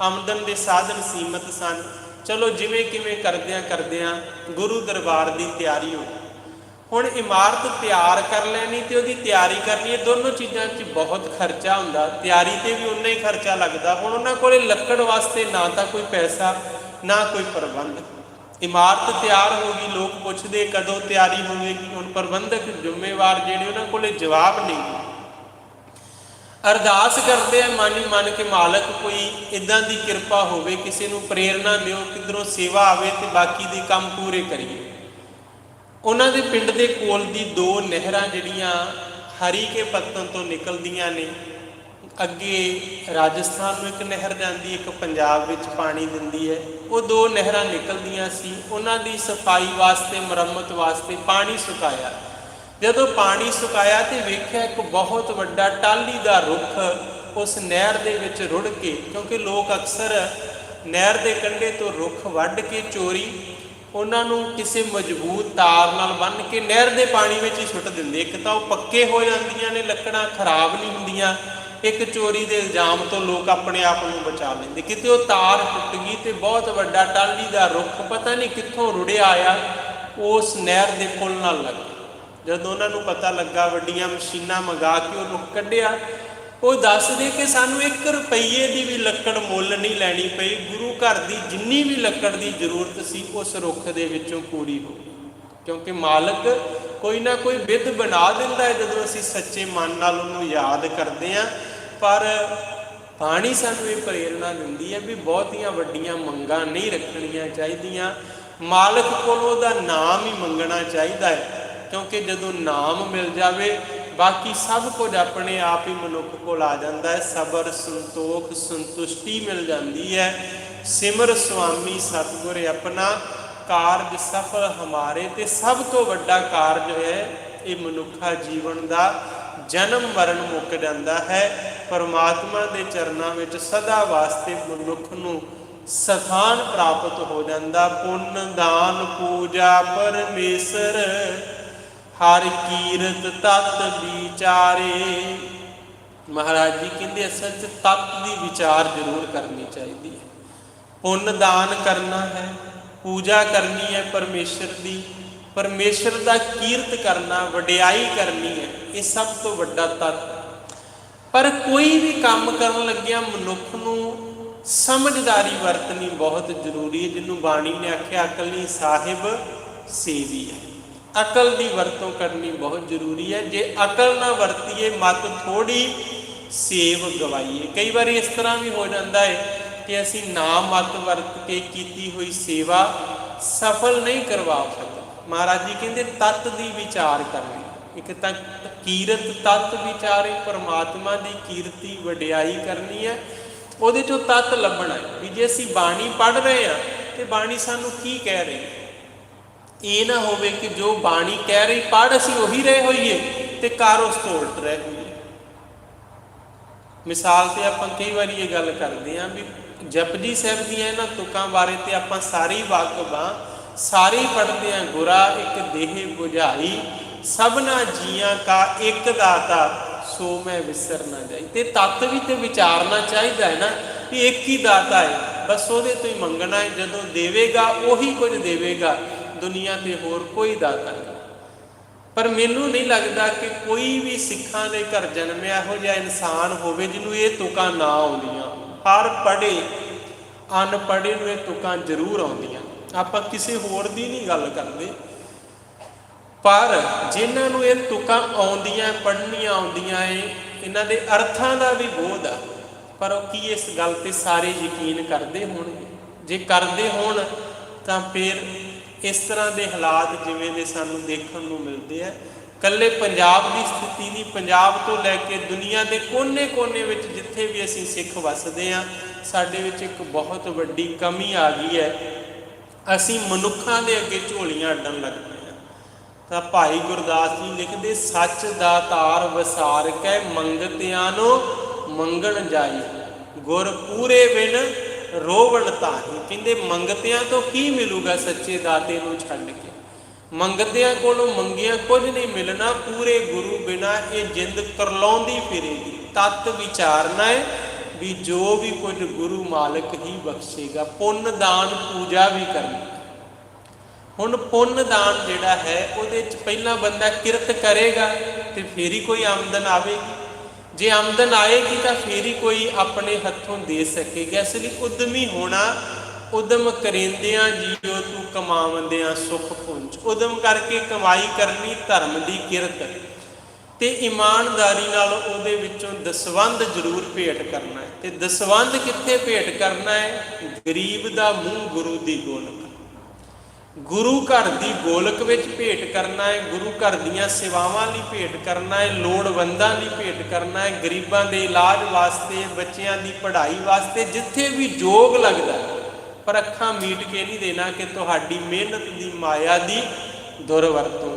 ਆਮਦਨ ਦੇ ਸਾਧਨ ਸੀਮਤ ਸਨ। ਚਲੋ ਜਿਵੇਂ ਕਿਵੇਂ ਕਰਦਿਆਂ ਗੁਰੂ ਦਰਬਾਰ ਦੀ ਤਿਆਰੀ ਹੋ ਗਈ। ਹੁਣ ਇਮਾਰਤ ਤਿਆਰ ਕਰ ਲੈਣੀ ਅਤੇ ਉਹਦੀ ਤਿਆਰੀ ਕਰਨੀ, ਇਹ ਦੋਨੋਂ ਚੀਜ਼ਾਂ 'ਚ ਬਹੁਤ ਖਰਚਾ ਹੁੰਦਾ। ਤਿਆਰੀ 'ਤੇ ਵੀ ਉਨਾ ਹੀ ਖਰਚਾ ਲੱਗਦਾ। ਹੁਣ ਉਹਨਾਂ ਕੋਲ ਲੱਕੜ ਵਾਸਤੇ ਨਾ ਤਾਂ ਕੋਈ ਪੈਸਾ, ਨਾ ਕੋਈ ਪ੍ਰਬੰਧ। ਇਮਾਰਤ ਤਿਆਰ ਹੋ ਗਈ, ਲੋਕ ਪੁੱਛਦੇ ਕਦੋਂ ਤਿਆਰੀ ਹੋਵੇਗੀ। ਹੁਣ ਪ੍ਰਬੰਧਕ ਜ਼ਿੰਮੇਵਾਰ ਜਿਹੜੇ, ਉਹਨਾਂ ਕੋਲ ਜਵਾਬ ਨਹੀਂ। ਅਰਦਾਸ ਕਰਦੇ ਆ ਮਨ ਹੀ ਮਨ ਕੇ ਮਾਲਕ ਕੋਈ ਇੱਦਾਂ ਦੀ ਕਿਰਪਾ ਹੋਵੇ, ਕਿਸੇ ਨੂੰ ਪ੍ਰੇਰਨਾ ਦਿਓ, ਕਿੱਧਰੋਂ ਸੇਵਾ ਆਵੇ ਅਤੇ ਬਾਕੀ ਦੇ ਕੰਮ ਪੂਰੇ ਕਰੀਏ। ਉਹਨਾਂ ਦੇ ਪਿੰਡ ਦੇ ਕੋਲ ਦੀ 2 ਨਹਿਰਾਂ ਜਿਹੜੀਆਂ ਹਰੀਕੇ ਪੱਤਨ ਤੋਂ ਨਿਕਲਦੀਆਂ ਨੇ, ਅੱਗੇ ਰਾਜਸਥਾਨ ਨੂੰ ਇੱਕ ਨਹਿਰ ਜਾਂਦੀ, ਇੱਕ ਪੰਜਾਬ ਵਿੱਚ ਪਾਣੀ ਦਿੰਦੀ ਹੈ। ਉਹ 2 ਨਹਿਰਾਂ ਨਿਕਲਦੀਆਂ ਸੀ। ਉਹਨਾਂ ਦੀ ਸਫਾਈ ਵਾਸਤੇ, ਮੁਰੰਮਤ ਵਾਸਤੇ ਪਾਣੀ ਸੁਕਾਇਆ। ਜਦੋਂ ਪਾਣੀ ਸੁਕਾਇਆ ਤੇ ਵੇਖਿਆ ਇੱਕ ਬਹੁਤ ਵੱਡਾ ਟਾਹਲੀ ਦਾ ਰੁੱਖ ਉਸ ਨਹਿਰ ਦੇ ਵਿੱਚ ਰੁੜ ਕੇ, ਕਿਉਂਕਿ ਲੋਕ ਅਕਸਰ ਨਹਿਰ ਦੇ ਕੰਢੇ ਤੋਂ ਰੁੱਖ ਵੱਢ ਕੇ ਚੋਰੀ ਉਹਨਾਂ ਨੂੰ ਕਿਸੇ ਮਜ਼ਬੂਤ ਤਾਰ ਨਾਲ ਬੰਨ੍ਹ ਕੇ ਨਹਿਰ ਦੇ ਪਾਣੀ ਵਿੱਚ ਹੀ ਸੁੱਟ ਦਿੰਦੇ। ਇੱਕ ਤਾਂ ਉਹ ਪੱਕੇ ਹੋ ਜਾਂਦੀਆਂ ਨੇ, ਲੱਕੜਾਂ ਖਰਾਬ ਨਹੀਂ ਹੁੰਦੀਆਂ, ਇੱਕ ਚੋਰੀ ਦੇ ਇਲਜ਼ਾਮ ਤੋਂ ਲੋਕ ਆਪਣੇ ਆਪ ਨੂੰ ਬਚਾ ਲੈਂਦੇ। ਕਿਤੇ ਉਹ ਤਾਰ ਟੁੱਟ ਗਈ ਅਤੇ ਬਹੁਤ ਵੱਡਾ ਟਾਹਲੀ ਦਾ ਰੁੱਖ ਪਤਾ ਨਹੀਂ ਕਿੱਥੋਂ ਰੁੜਿਆ ਆਇਆ, ਉਸ ਨਹਿਰ ਦੇ ਪੁੱਲ ਨਾਲ ਲੱਗ। ਜਦੋਂ ਉਹਨਾਂ ਨੂੰ ਪਤਾ ਲੱਗਾ, ਵੱਡੀਆਂ ਮਸ਼ੀਨਾਂ ਮੰਗਾ ਕੇ ਉਹ ਰੁੱਖ ਕੱਢਿਆ। ਉਹ ਦੱਸਦੇ ਕਿ ਸਾਨੂੰ 1 ਰੁਪਈਏ ਦੀ ਵੀ ਲੱਕੜ ਮੁੱਲ ਨਹੀਂ ਲੈਣੀ ਪਈ। ਗੁਰੂ ਘਰ ਦੀ ਜਿੰਨੀ ਵੀ ਲੱਕੜ ਦੀ ਜ਼ਰੂਰਤ ਸੀ ਉਸ ਰੁੱਖ ਦੇ ਵਿੱਚੋਂ ਪੂਰੀ ਹੋ ਗਈ, ਕਿਉਂਕਿ ਮਾਲਕ ਕੋਈ ਨਾ ਕੋਈ ਵਿਧ ਬਣਾ ਦਿੰਦਾ ਹੈ ਜਦੋਂ ਅਸੀਂ ਸੱਚੇ ਮਨ ਨਾਲ ਉਹਨੂੰ ਯਾਦ ਕਰਦੇ ਹਾਂ। ਪਰ ਬਾਣੀ ਸਾਨੂੰ ਇਹ ਪ੍ਰੇਰਨਾ ਦਿੰਦੀ ਹੈ ਵੀ ਬਹੁਤੀਆਂ ਵੱਡੀਆਂ ਮੰਗਾਂ ਨਹੀਂ ਰੱਖਣੀਆਂ ਚਾਹੀਦੀਆਂ। ਮਾਲਕ ਕੋਲੋਂ ਉਹਦਾ ਨਾਮ ਹੀ ਮੰਗਣਾ ਚਾਹੀਦਾ ਹੈ, ਕਿਉਂਕਿ ਜਦੋਂ ਨਾਮ ਮਿਲ ਜਾਵੇ ਬਾਕੀ ਸਭ ਕੁਝ ਆਪਣੇ ਆਪ ਹੀ ਮਨੁੱਖ ਕੋਲ ਆ ਜਾਂਦਾ ਹੈ। ਸਬਰ, ਸੰਤੋਖ, ਸੰਤੁਸ਼ਟੀ ਮਿਲ ਜਾਂਦੀ ਹੈ। ਸਿਮਰ ਸੁਆਮੀ ਸਤਿਗੁਰ ਆਪਣਾ, ਕਾਰਜ ਸਫਲ ਹਮਾਰੇ। ਅਤੇ ਸਭ ਤੋਂ ਵੱਡਾ ਕਾਰਜ ਹੈ ਇਹ ਮਨੁੱਖਾ ਜੀਵਨ ਦਾ ਜਨਮ ਮਰਨ ਮੁੱਕ ਜਾਂਦਾ ਹੈ। ਪਰਮਾਤਮਾ ਦੇ ਚਰਨਾਂ ਵਿੱਚ ਸਦਾ ਵਾਸਤੇ ਮਨੁੱਖ ਨੂੰ ਸਥਾਨ ਪ੍ਰਾਪਤ ਹੋ ਜਾਂਦਾ। ਪੁੰਨ ਦਾਨ ਪੂਜਾ ਪਰਮੇਸ਼ਰ, ਹਰ ਕੀਰਤ ਤਤ ਵਿਚਾਰੇ। ਮਹਾਰਾਜ ਜੀ ਕਹਿੰਦੇ ਅਸਲ 'ਚ ਤਤ ਦੀ ਵਿਚਾਰ ਜ਼ਰੂਰ ਕਰਨੀ ਚਾਹੀਦੀ ਹੈ। ਪੁੰਨ ਦਾਨ ਕਰਨਾ ਹੈ, ਪੂਜਾ ਕਰਨੀ ਹੈ ਪਰਮੇਸ਼ਰ ਦੀ, ਪਰਮੇਸ਼ਰ ਦਾ ਕੀਰਤ ਕਰਨਾ, ਵਡਿਆਈ ਕਰਨੀ ਹੈ, ਇਹ ਸਭ ਤੋਂ ਵੱਡਾ ਤੱਤ। ਪਰ ਕੋਈ ਵੀ ਕੰਮ ਕਰਨ ਲੱਗਿਆ ਮਨੁੱਖ ਨੂੰ ਸਮਝਦਾਰੀ ਵਰਤਣੀ ਬਹੁਤ ਜ਼ਰੂਰੀ ਹੈ। ਜਿਹਨੂੰ ਬਾਣੀ ਨੇ ਆਖਿਆ ਅਕਲੀ ਸਾਹਿਬ ਸੇਵੀ ਹੈ। ਅਕਲ ਦੀ ਵਰਤੋਂ ਕਰਨੀ ਬਹੁਤ ਜ਼ਰੂਰੀ ਹੈ। ਜੇ ਅਕਲ ਨਾ ਵਰਤੀਏ, ਮੱਤ ਥੋੜ੍ਹੀ ਸੇਵ ਗਵਾਈਏ। ਕਈ ਵਾਰੀ ਇਸ ਤਰ੍ਹਾਂ ਵੀ ਹੋ ਜਾਂਦਾ ਹੈ ਕਿ ਅਸੀਂ ਨਾ ਮੱਤ ਵਰਤ ਕੇ ਕੀਤੀ ਹੋਈ ਸੇਵਾ ਸਫਲ ਨਹੀਂ ਕਰਵਾ ਸਕਦੇ। ਮਹਾਰਾਜ ਜੀ ਕਹਿੰਦੇ ਤੱਤ ਦੀ ਵਿਚਾਰ ਕਰਨੀ। ਇੱਕ ਤਾਂ ਕੀਰਤ ਤੱਤ ਵਿਚਾਰੇ, ਪਰਮਾਤਮਾ ਦੀ ਕੀਰਤੀ ਵਡਿਆਈ ਕਰਨੀ ਹੈ, ਉਹਦੇ 'ਚੋਂ ਤੱਤ ਲੱਭਣਾ ਹੈ ਵੀ ਜੇ ਅਸੀਂ ਬਾਣੀ ਪੜ੍ਹ ਰਹੇ ਹਾਂ ਅਤੇ ਬਾਣੀ ਸਾਨੂੰ ਕੀ ਕਹਿ ਰਹੀ। ਇਹ ਨਾ ਹੋਵੇ ਕਿ ਜੋ ਬਾਣੀ ਕਹਿ ਰਹੀ ਪੜ੍ਹ ਅਸੀਂ ਉਹੀ ਰਹੇ ਹੋਈਏ ਅਤੇ ਕਰ ਉਸ ਤੋਂ ਉਲਟ ਰਹੇ ਹੋਈਏ। ਮਿਸਾਲ 'ਤੇ ਆਪਾਂ ਕਈ ਵਾਰੀ ਇਹ ਗੱਲ ਕਰਦੇ ਹਾਂ ਵੀ ਜਪਜੀ ਸਾਹਿਬ ਦੀਆਂ ਇਹਨਾਂ ਤੁਕਾਂ ਬਾਰੇ ਤੇ ਆਪਾਂ ਸਾਰੇ ਵਾਕਫ ਹਾਂ, ਸਾਰੇ ਪੜ੍ਹਦੇ ਹਾਂ। ਗੁਰਾ ਇੱਕ ਦੇਹ ਬੁਝਾਈ, ਸਭਨਾ ਜੀਆਂ ਕਾ ਇੱਕ ਦਾਤਾ, ਸੋ ਮੈਂ ਵਿਸਰ ਨਾ ਜਾਈ। ਤੇ ਤੱਤ ਵੀ ਤੇ ਵਿਚਾਰਨਾ ਚਾਹੀਦਾ ਹੈ ਨਾ ਵੀ ਇੱਕ ਹੀ ਦਾਤਾ ਹੈ, ਬਸ ਉਹਦੇ ਤੋਂ ਹੀ ਮੰਗਣਾ ਹੈ। ਜਦੋਂ ਦੇਵੇਗਾ ਉਹੀ ਕੁਝ ਦੇਵੇਗਾ, ਦੁਨੀਆ 'ਤੇ ਹੋਰ ਕੋਈ ਦਾਤਾ ਨਹੀਂ। ਪਰ ਮੈਨੂੰ ਨਹੀਂ ਲੱਗਦਾ ਕਿ ਕੋਈ ਵੀ ਸਿੱਖਾਂ ਦੇ ਘਰ ਜਨਮਿਆ ਇਹੋ ਜਿਹਾ ਇਨਸਾਨ ਹੋਵੇ ਜਿਹਨੂੰ ਇਹ ਤੁਕਾਂ ਨਾ ਆਉਂਦੀਆਂ। ਹਰ ਪੜ੍ਹੇ ਅਨਪੜ੍ਹੇ ਨੂੰ ਇਹ ਤੁਕਾਂ ਜ਼ਰੂਰ ਆਉਂਦੀਆਂ। ਆਪਾਂ ਕਿਸੇ ਹੋਰ ਦੀ ਨਹੀਂ ਗੱਲ ਕਰਦੇ, ਪਰ ਜਿਨ੍ਹਾਂ ਨੂੰ ਇਹ ਤੁਕਾਂ ਆਉਂਦੀਆਂ, ਪੜ੍ਹਨੀਆਂ ਆਉਂਦੀਆਂ ਏ, ਇਹਨਾਂ ਦੇ ਅਰਥਾਂ ਦਾ ਵੀ ਬੋਧ ਆ। ਪਰ ਉਹ ਕੀ ਇਸ ਗੱਲ ਤੇ ਸਾਰੇ ਯਕੀਨ ਕਰਦੇ ਹੋਣਗੇ? ਜੇ ਕਰਦੇ ਹੋਣ ਤਾਂ ਫਿਰ ਇਸ ਤਰ੍ਹਾਂ ਦੇ ਹਾਲਾਤ ਜਿਵੇਂ ਦੇ ਸਾਨੂੰ ਦੇਖਣ ਨੂੰ ਮਿਲਦੇ ਆ, ਇਕੱਲੇ ਪੰਜਾਬ ਦੀ ਸਥਿਤੀ ਨਹੀਂ, ਪੰਜਾਬ ਤੋਂ ਲੈ ਕੇ ਦੁਨੀਆ ਦੇ ਕੋਨੇ-ਕੋਨੇ ਵਿੱਚ ਜਿੱਥੇ ਵੀ ਅਸੀਂ ਸਿੱਖ ਵੱਸਦੇ ਹਾਂ, ਸਾਡੇ ਵਿੱਚ ਇੱਕ ਬਹੁਤ ਵੱਡੀ ਕਮੀ ਆ ਗਈ ਹੈ। ਅਸੀਂ ਮਨੁੱਖਾਂ ਦੇ ਅੱਗੇ ਝੋਲੀਆਂ ਅੱਡਣ ਲੱਗ ਪਏ ਹਾਂ। ਤਾਂ ਭਾਈ ਗੁਰਦਾਸ ਜੀ ਲਿਖਦੇ, ਸੱਚ ਦਾ ਤਾਰ ਵਸਾਰ ਕੇ ਮੰਗਤਿਆਂ ਨੂੰ ਮੰਗਣ ਜਾਈ, ਗੁਰ ਪੂਰੇ ਬਿਨ ਰੋਵਣ ਤਾਹੀ। ਕਹਿੰਦੇ ਮੰਗਤਿਆਂ ਤੋਂ ਕੀ ਮਿਲੂਗਾ ਸੱਚੇ ਦਾਤੇ ਨੂੰ ਛੱਡ ਕੇ? ਮੰਗਤਿਆਂ ਕੋਲੋਂ ਮੰਗਿਆ ਕੁਝ ਨਹੀਂ ਮਿਲਣਾ, ਪੂਰੇ ਗੁਰੂ ਬਿਨਾ ਇਹ ਜਿੰਦ ਕਰਲਾਉਂਦੀ ਫਿਰੇਗੀ। ਤਤ ਵਿਚਾਰਨਾ ਹੈ ਵੀ ਜੋ ਵੀ ਕੁਝ ਗੁਰੂ ਮਾਲਕ ਹੀ ਬਖਸ਼ੇਗਾ। ਪੁੰਨ ਦਾਨ ਪੂਜਾ ਵੀ ਕਰਨੀ। ਹੁਣ ਪੁੰਨ ਦਾਨ ਜਿਹੜਾ ਹੈ ਉਹਦੇ 'ਚ ਪਹਿਲਾਂ ਬੰਦਾ ਕਿਰਤ ਕਰੇਗਾ ਤੇ ਫੇਰ ਹੀ ਕੋਈ ਆਮਦਨ ਆਵੇਗੀ। ਜੇ ਆਮਦਨ ਆਏਗੀ ਤਾਂ ਫੇਰ ਹੀ ਕੋਈ ਆਪਣੇ ਹੱਥੋਂ ਦੇ ਸਕੇਗਾ। ਇਸ ਲਈ ਉਦਮੀ ਹੋਣਾ, ਉਦਮ ਕਰੇਂਦਿਆਂ ਜੀਓ ਤੂੰ ਕਮਾਵੰਦਿਆਂ ਸੁਖ ਪੁੰਜ। ਉਦਮ ਕਰਕੇ ਕਮਾਈ ਕਰਨੀ, ਧਰਮ ਦੀ ਕਿਰਤ ਤੇ ਇਮਾਨਦਾਰੀ ਨਾਲ ਉਹਦੇ ਵਿੱਚੋਂ ਦਸਵੰਧ ਜ਼ਰੂਰ ਭੇਟ ਕਰਨਾ ਹੈ। ਤੇ ਦਸਵੰਧ ਕਿੱਥੇ ਭੇਟ ਕਰਨਾ ਹੈ? ਗਰੀਬ ਦਾ ਮੂੰਹ ਗੁਰੂ ਦੀ ਗੋਲਕ, ਗੁਰੂ ਘਰ ਦੀ ਗੋਲਕ ਵਿੱਚ ਭੇਟ ਕਰਨਾ ਹੈ। ਗੁਰੂ ਘਰ ਦੀਆਂ ਸੇਵਾਵਾਂ ਲਈ ਭੇਟ ਕਰਨਾ ਹੈ, ਲੋੜਵੰਦਾਂ ਲਈ ਭੇਟ ਕਰਨਾ ਹੈ, ਗਰੀਬਾਂ ਦੇ ਇਲਾਜ ਵਾਸਤੇ, ਬੱਚਿਆਂ ਦੀ ਪੜ੍ਹਾਈ ਵਾਸਤੇ, ਜਿੱਥੇ ਵੀ ਯੋਗ ਲੱਗਦਾ। ਪਰ ਅੱਖਾਂ ਮੀਟ ਕੇ ਨਹੀਂ ਦੇਣਾ ਕਿ ਤੁਹਾਡੀ ਮਿਹਨਤ ਦੀ ਮਾਇਆ ਦੀ ਦੁਰਵਰਤੋਂ,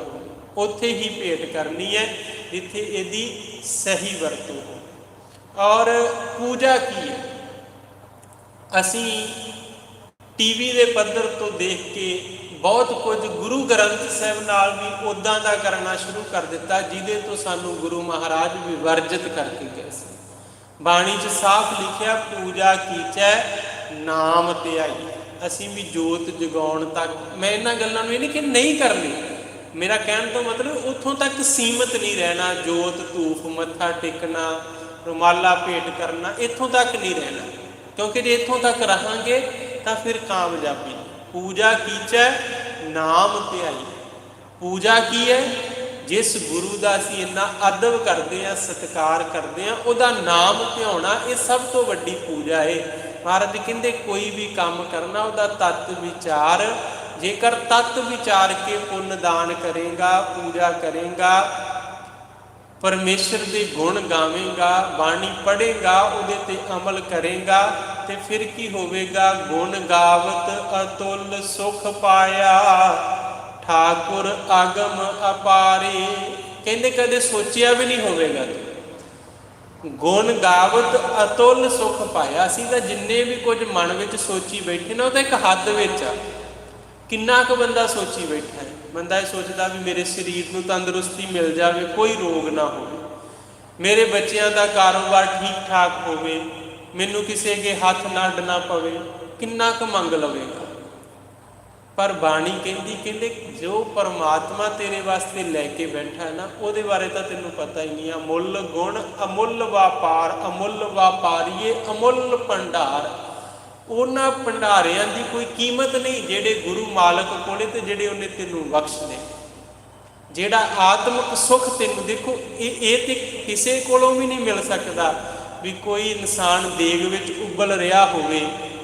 ਉੱਥੇ ਹੀ ਭੇਟ ਕਰਨੀ ਹੈ ਜਿੱਥੇ ਇਹਦੀ ਸਹੀ ਵਰਤੋਂ ਹੋ। ਔਰ ਪੂਜਾ ਕੀ ਹੈ? ਅਸੀਂ ਟੀਵੀ ਦੇ ਪੱਧਰ ਤੋਂ ਦੇਖ ਕੇ ਬਹੁਤ ਕੁਝ ਗੁਰੂ ਗ੍ਰੰਥ ਸਾਹਿਬ ਨਾਲ ਵੀ ਉੱਦਾਂ ਦਾ ਕਰਨਾ ਸ਼ੁਰੂ ਕਰ ਦਿੱਤਾ ਜਿਹਦੇ ਤੋਂ ਸਾਨੂੰ ਗੁਰੂ ਮਹਾਰਾਜ ਵੀ ਵਰਜਿਤ ਕਰਕੇ ਗਏ ਸੀ। ਬਾਣੀ 'ਚ ਸਾਫ਼ ਲਿਖਿਆ, ਪੂਜਾ ਕੀਚੈ ਨਾਮ ਧਿਆਈ। ਅਸੀਂ ਵੀ ਜੋਤ ਜਗਾਉਣ ਤੱਕ, ਮੈਂ ਇਹਨਾਂ ਗੱਲਾਂ ਨੂੰ ਇਹ ਨਹੀਂ ਕਿ ਨਹੀਂ ਕਰਨੀ, ਮੇਰਾ ਕਹਿਣ ਤੋਂ ਮਤਲਬ ਉੱਥੋਂ ਤੱਕ ਸੀਮਤ ਨਹੀਂ ਰਹਿਣਾ। ਜੋਤ ਧੂਫ ਮੱਥਾ ਟੇਕਣਾ, ਰੁਮਾਲਾ ਭੇਟ ਕਰਨਾ, ਇੱਥੋਂ ਤੱਕ ਨਹੀਂ ਰਹਿਣਾ, ਕਿਉਂਕਿ ਜੇ ਇੱਥੋਂ ਤੱਕ ਰਹਾਂਗੇ ਤਾਂ ਫਿਰ ਕਾਮਯਾਬੀ। ਪੂਜਾ ਕੀਚੈ ਨਾਮ ਧਿਆਈ। ਪੂਜਾ ਕੀ ਹੈ? ਜਿਸ ਗੁਰੂ ਦਾ ਅਸੀਂ ਇੰਨਾ ਅਦਬ ਕਰਦੇ ਹਾਂ, ਸਤਿਕਾਰ ਕਰਦੇ ਹਾਂ, ਉਹਦਾ ਨਾਮ ਧਿਆਉਣਾ, ਇਹ ਸਭ ਤੋਂ ਵੱਡੀ ਪੂਜਾ ਹੈ। ਮਹਾਰਾਜ ਕਹਿੰਦੇ ਕੋਈ ਵੀ ਕੰਮ ਕਰਨਾ ਉਹਦਾ ਤਤ ਵਿਚਾਰ। ਜੇਕਰ ਤਤ ਵਿਚਾਰ ਕੇ ਪੁੰਨ ਦਾਨ ਕਰੇਗਾ, ਪੂਜਾ ਕਰੇਗਾ, ਪਰਮੇਸ਼ਰ ਦੇ ਗੁਣ ਗਾਵੇਂਗਾ, ਬਾਣੀ ਪੜ੍ਹੇਗਾ, ਉਹਦੇ ਤੇ ਅਮਲ ਕਰੇਗਾ ਤੇ ਫਿਰ ਕੀ ਹੋਵੇਗਾ? ਗੁਣ ਗਾਵਤ ਅਤੁੱਲ ਸੁਖ ਪਾਇਆ, ਠਾਕੁਰ ਆਗਮ ਅਪਾਰੇ। ਕਹਿੰਦੇ ਕਦੇ ਸੋਚਿਆ ਵੀ ਨਹੀਂ ਹੋਵੇਗਾ। ਗੁਣ ਗਾਵਤ ਅਤੁੱਲ ਸੁਖ ਪਾਇਆ। ਅਸੀਂ ਤਾਂ ਜਿੰਨੇ ਵੀ ਕੁਝ ਮਨ ਵਿੱਚ ਸੋਚੀ ਬੈਠੇ ਨਾ, ਉਹ ਤਾਂ ਇੱਕ ਹੱਦ ਵਿੱਚ ਆ। ਕਿੰਨਾ ਕੁ ਬੰਦਾ ਸੋਚੀ ਬੈਠਾ ਹੈ? ਬੰਦਾ ਇਹ ਸੋਚਦਾ ਵੀ ਮੇਰੇ ਸਰੀਰ ਨੂੰ ਤੰਦਰੁਸਤੀ ਮਿਲ ਜਾਵੇ, ਕੋਈ ਰੋਗ ਨਾ ਹੋਵੇ, ਮੇਰੇ ਬੱਚਿਆਂ ਦਾ ਕਾਰੋਬਾਰ ਠੀਕ ਠਾਕ ਹੋਵੇ, ਮੈਨੂੰ ਕਿਸੇ ਅੱਗੇ ਹੱਥ ਨਾ ਅੱਡਣਾ ਪਵੇ। ਕਿੰਨਾ ਕੁ ਮੰਗ ਲਵੇਗਾ? ਪਰ ਬਾਣੀ ਕਹਿੰਦੇ ਜੋ ਪਰਮਾਤਮਾ ਤੇਰੇ ਵਾਸਤੇ ਲੈ ਕੇ ਬੈਠਾ ਹੈ ਨਾ, ਉਹਦੇ ਬਾਰੇ ਤਾਂ ਤੈਨੂੰ ਪਤਾ ਹੀ ਨਹੀਂ। ਅਮੁੱਲ ਗੁਣ ਅਮੁੱਲ ਵਪਾਰ, ਅਮੁੱਲ ਵਪਾਰੀਏ ਅਮੁੱਲ ਭੰਡਾਰ। ਉਹਨਾਂ ਭੰਡਾਰਿਆਂ ਦੀ ਕੋਈ ਕੀਮਤ ਨਹੀਂ ਜਿਹੜੇ ਗੁਰੂ ਮਾਲਕ ਕੋਲੇ ਤੇ ਜਿਹੜੇ ਉਹਨੇ ਤੈਨੂੰ ਬਖਸ਼ਦੇ। ਜਿਹੜਾ ਆਤਮਿਕ ਸੁੱਖ ਤੈਨੂੰ, ਦੇਖੋ ਇਹ ਤੇ ਕਿਸੇ ਕੋਲੋਂ ਵੀ ਨਹੀਂ ਮਿਲ ਸਕਦਾ ਵੀ ਕੋਈ ਇਨਸਾਨ ਦੇਗ ਵਿੱਚ ਉਬਲ ਰਿਹਾ ਹੋਵੇ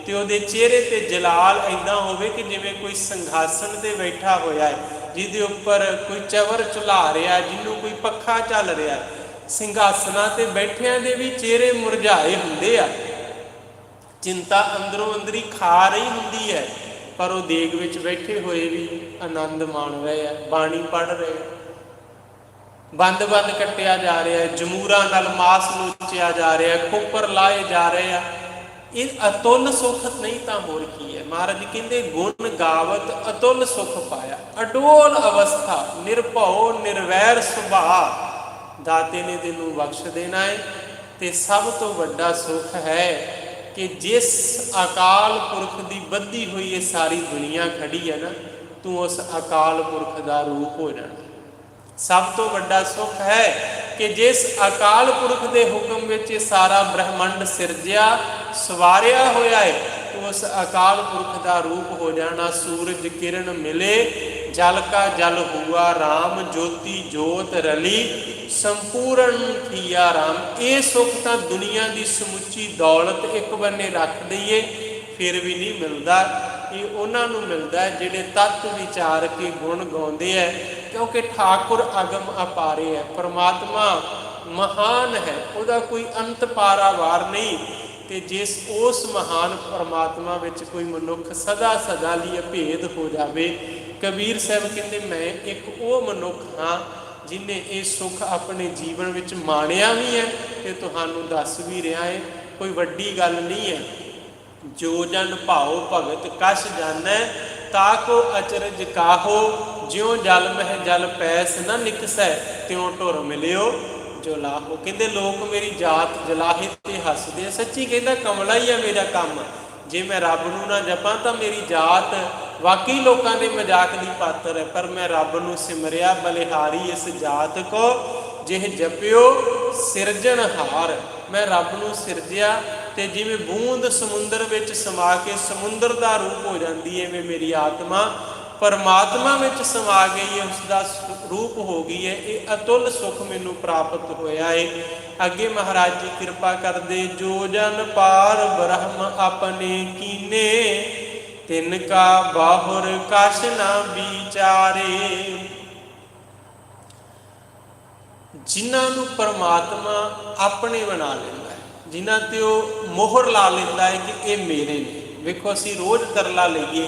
ਤੇ ਉਹਦੇ ਚਿਹਰੇ ਤੇ ਜਲਾਲ ਐਦਾਂ ਹੋਵੇ ਕਿ ਜਿਵੇਂ ਕੋਈ ਸਿੰਘਾਸਣ ਤੇ ਬੈਠਾ ਹੋਇਆ ਹੈ, ਜਿਹਦੇ ਉੱਪਰ ਕੋਈ ਚਵਰ ਝੁਲਾ ਰਿਹਾ, ਜਿਹਨੂੰ ਕੋਈ ਪੱਖਾ ਚੱਲ ਰਿਹਾ। ਸਿੰਘਾਸਨਾਂ ਤੇ ਬੈਠਿਆਂ ਦੇ ਵੀ ਚਿਹਰੇ ਮੁਰਝਾਏ ਹੁੰਦੇ ਆ, ਚਿੰਤਾ ਅੰਦਰੋਂ ਅੰਦਰੀ ਖਾ ਰਹੀ ਹੁੰਦੀ ਹੈ, ਪਰ ਉਹ ਦੇਗ ਵਿੱਚ ਬੈਠੇ ਹੋਏ ਵੀ ਆਨੰਦ ਮਾਣ ਰਹੇ ਆ, ਬਾਣੀ ਪੜ੍ਹ ਰਹੇ। ਬੰਦ-ਬੰਦ ਕੱਟਿਆ ਜਾ ਰਿਹਾ, ਜਮੂਰਾਂ ਨਾਲ ਮਾਸ ਨੋਚਿਆ ਜਾ ਰਿਹਾ, ਖੋਪਰ ਲਾਏ ਜਾ ਰਹੇ ਆ। ਇਹ ਅਤੁੱਲ ਸੁੱਖ ਨਹੀਂ ਤਾਂ ਹੋਰ ਕੀ ਹੈ? ਮਹਾਰਾਜ ਕਹਿੰਦੇ ਗੁਣ ਗਾਵਤ ਅਤੁੱਲ ਸੁੱਖ ਪਾਇਆ, ਅਡੋਲ ਅਵਸਥਾ, ਨਿਰਭਉ ਨਿਰਵੈਰ ਸੁਭਾਅ ਦਾਤੇ ਨੇ ਤੈਨੂੰ ਬਖਸ਼ ਦੇਣਾ ਹੈ। ਤੇ ਸਭ ਤੋਂ ਵੱਡਾ ਸੁੱਖ ਹੈ ਕਿ ਜਿਸ ਅਕਾਲ ਪੁਰਖ ਦੀ ਬੱਧੀ ਹੋਈ ਇਹ ਸਾਰੀ ਦੁਨੀਆ ਖੜੀ ਹੈ ਨਾ, ਤੂੰ ਉਸ ਅਕਾਲ ਪੁਰਖ ਦਾ ਰੂਪ ਹੋ ਜਾਣਾ। ਸਭ ਤੋਂ ਵੱਡਾ ਸੁੱਖ ਹੈ ਕਿ ਜਿਸ ਅਕਾਲ ਪੁਰਖ ਦੇ ਹੁਕਮ ਵਿੱਚ ਇਹ ਸਾਰਾ ਬ੍ਰਹਮੰਡ ਸਿਰਜਿਆ ਸਵਾਰਿਆ ਹੋਇਆ ਹੈ, ਤੂੰ ਉਸ ਅਕਾਲ ਪੁਰਖ ਦਾ ਰੂਪ ਹੋ ਜਾਣਾ। ਸੂਰਜ ਕਿਰਨ ਮਿਲੇ जल का जल हुआ राम, ज्योति जोत रली संपूर्ण थिया राम। ये सुख तो दुनिया की समुची दौलत एक बन्ने रख दईए फिर भी नहीं मिलता। ये उन्होंने मिलता है जिहड़े तत्व विचार के गुण गाते हैं, क्योंकि ठाकुर अगम अपारे है, परमात्मा महान है, उसका कोई अंत पारावार नहीं। तो जिस उस महान परमात्मा विच कोई मनुख सदा सदा लिए अभेद हो जाए, कबीर साहब कहते मैं एक वो मनुख हाँ जिन्हें ये सुख अपने जीवन विच माणिया भी है तो तुहानू दस भी रहा है, कोई वड्डी गल नहीं है। जो जन भाओ भगत कश जानै, ताको अचरज काहो, ज्यों जल मह जल पैस न निकसै, त्यों ढुर मिलियो जो लाहो। कहते लोग मेरी जात जलाहे ते हसदे, सच्ची कहता कमला ही है मेरा काम, जे मैं रब नूं ना जपां तो मेरी जात वाकई लोगों ने मजाक की पात्र है, पर मैं रब नूं सिमरिया बलिहारी इस जात को, जिह जपियो सिरजनहार। मैं रब नूं सिरजिया तो जिमें बूंद समुंदर विच समा के समुंदर का रूप हो जाती है, वे मेरी आत्मा परमात्मा में समा गई है, उसका रूप हो गई है। ये अतुल सुख मैनू प्राप्त होया है। अगे महाराज जी कृपा कर दे, जो जन पार ब्रह्म अपने कीने, तिनका बाहुर कश ना विचारे। जिन्होंने परमात्मा अपने बना लेंदा है, जिन्हों ते वो मोहर ला लेंदा है कि ये मेरे ने। वेखो असीं रोज़ तरला लईए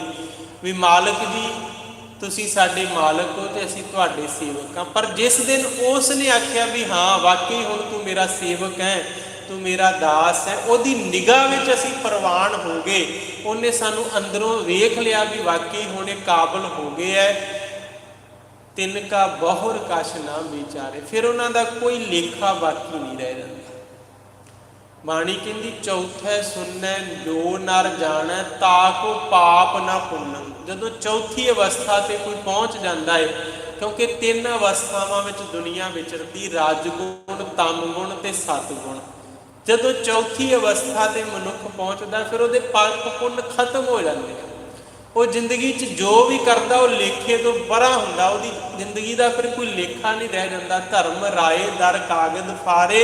भी मालिक जी तुसी साडे मालिक हो तो असीं तुहाडे सेवक हाँ, पर जिस दिन उसने आख्या भी हाँ वाकई हुण तू मेरा सेवक है, तू मेरा दास है, उहदी निगाह विच असीं प्रवान हो गए, उन्हें सानू अंदरों वेख लिया भी वाकई हुण ये काबिल हो गए है, तिनका बहुर कश ना विचारे। फिर उन्हां दा कोई लेखा बाकी नहीं रह जाता। बाणी कहती चौथे सुनने जो नर जाना ताको पाप ना पुण्य। जदों चौथी अवस्था से कोई पहुँच जाता है, क्योंकि तीन अवस्थावां विच दुनिया विचरती, राजगुण तम गुण ते सतगुण। जदों चौथी अवस्था से मनुख पहुँचता फिर वो पाप पुण्य खत्म हो जाते हैं। वो जिंदगी च जो भी करता वो लेखे तो बड़ा हुंदा, उसदी जिंदगी का फिर कोई लेखा नहीं रह जाता। धर्म राय दर कागद फारे,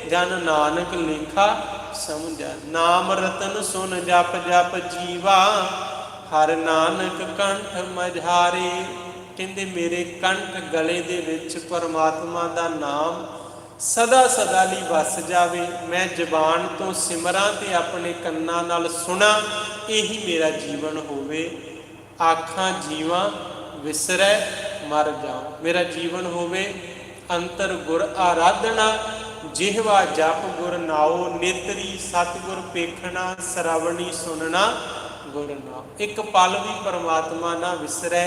जन नानक लेखा समझा। नाम रतन सुन जप जप जीवा, हर नानक कंठ मझारे। कहते मेरे कंठ गले दे विच परमात्मा दा नाम सदा सदा लई वस जावे। मैं जबान तो सिमरां ते अपने कन्नां नाल सुना, यही मेरा जीवन होवे। आखां जीवां विसरै मर जाऊं, मेरा जीवन होवे अंतर गुर आराधना, जिहवा जप गुर नाओ, नेतरी सतगुर पेखना, श्रवणी सुनना गुर नाम। एक पल भी परमात्मा ना विसरै,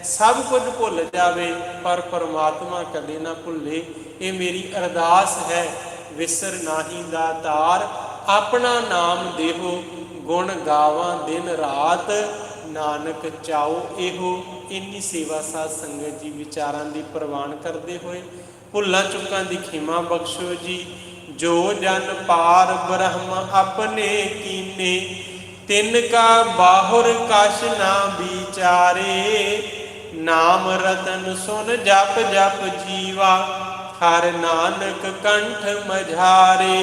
सब कुछ भुल जावे पर परमात्मा कदे ना भुले। ये मेरी अरदास है, विसर नाही दातार, अपना नाम देहो, गुण गावां दिन रात, नानक चाओ एहो। इन्नी सेवा साध संगत जी विचारां दी प्रवान करते हुए भुल्लां चुकां दी खिमा बख्शो जी। जो जन पार ब्रह्म अपने कीने, तिनका बाहुर कश ना विचारे। नाम रतन सुन जप जप जीवा, हर नानक कंठ मझारे।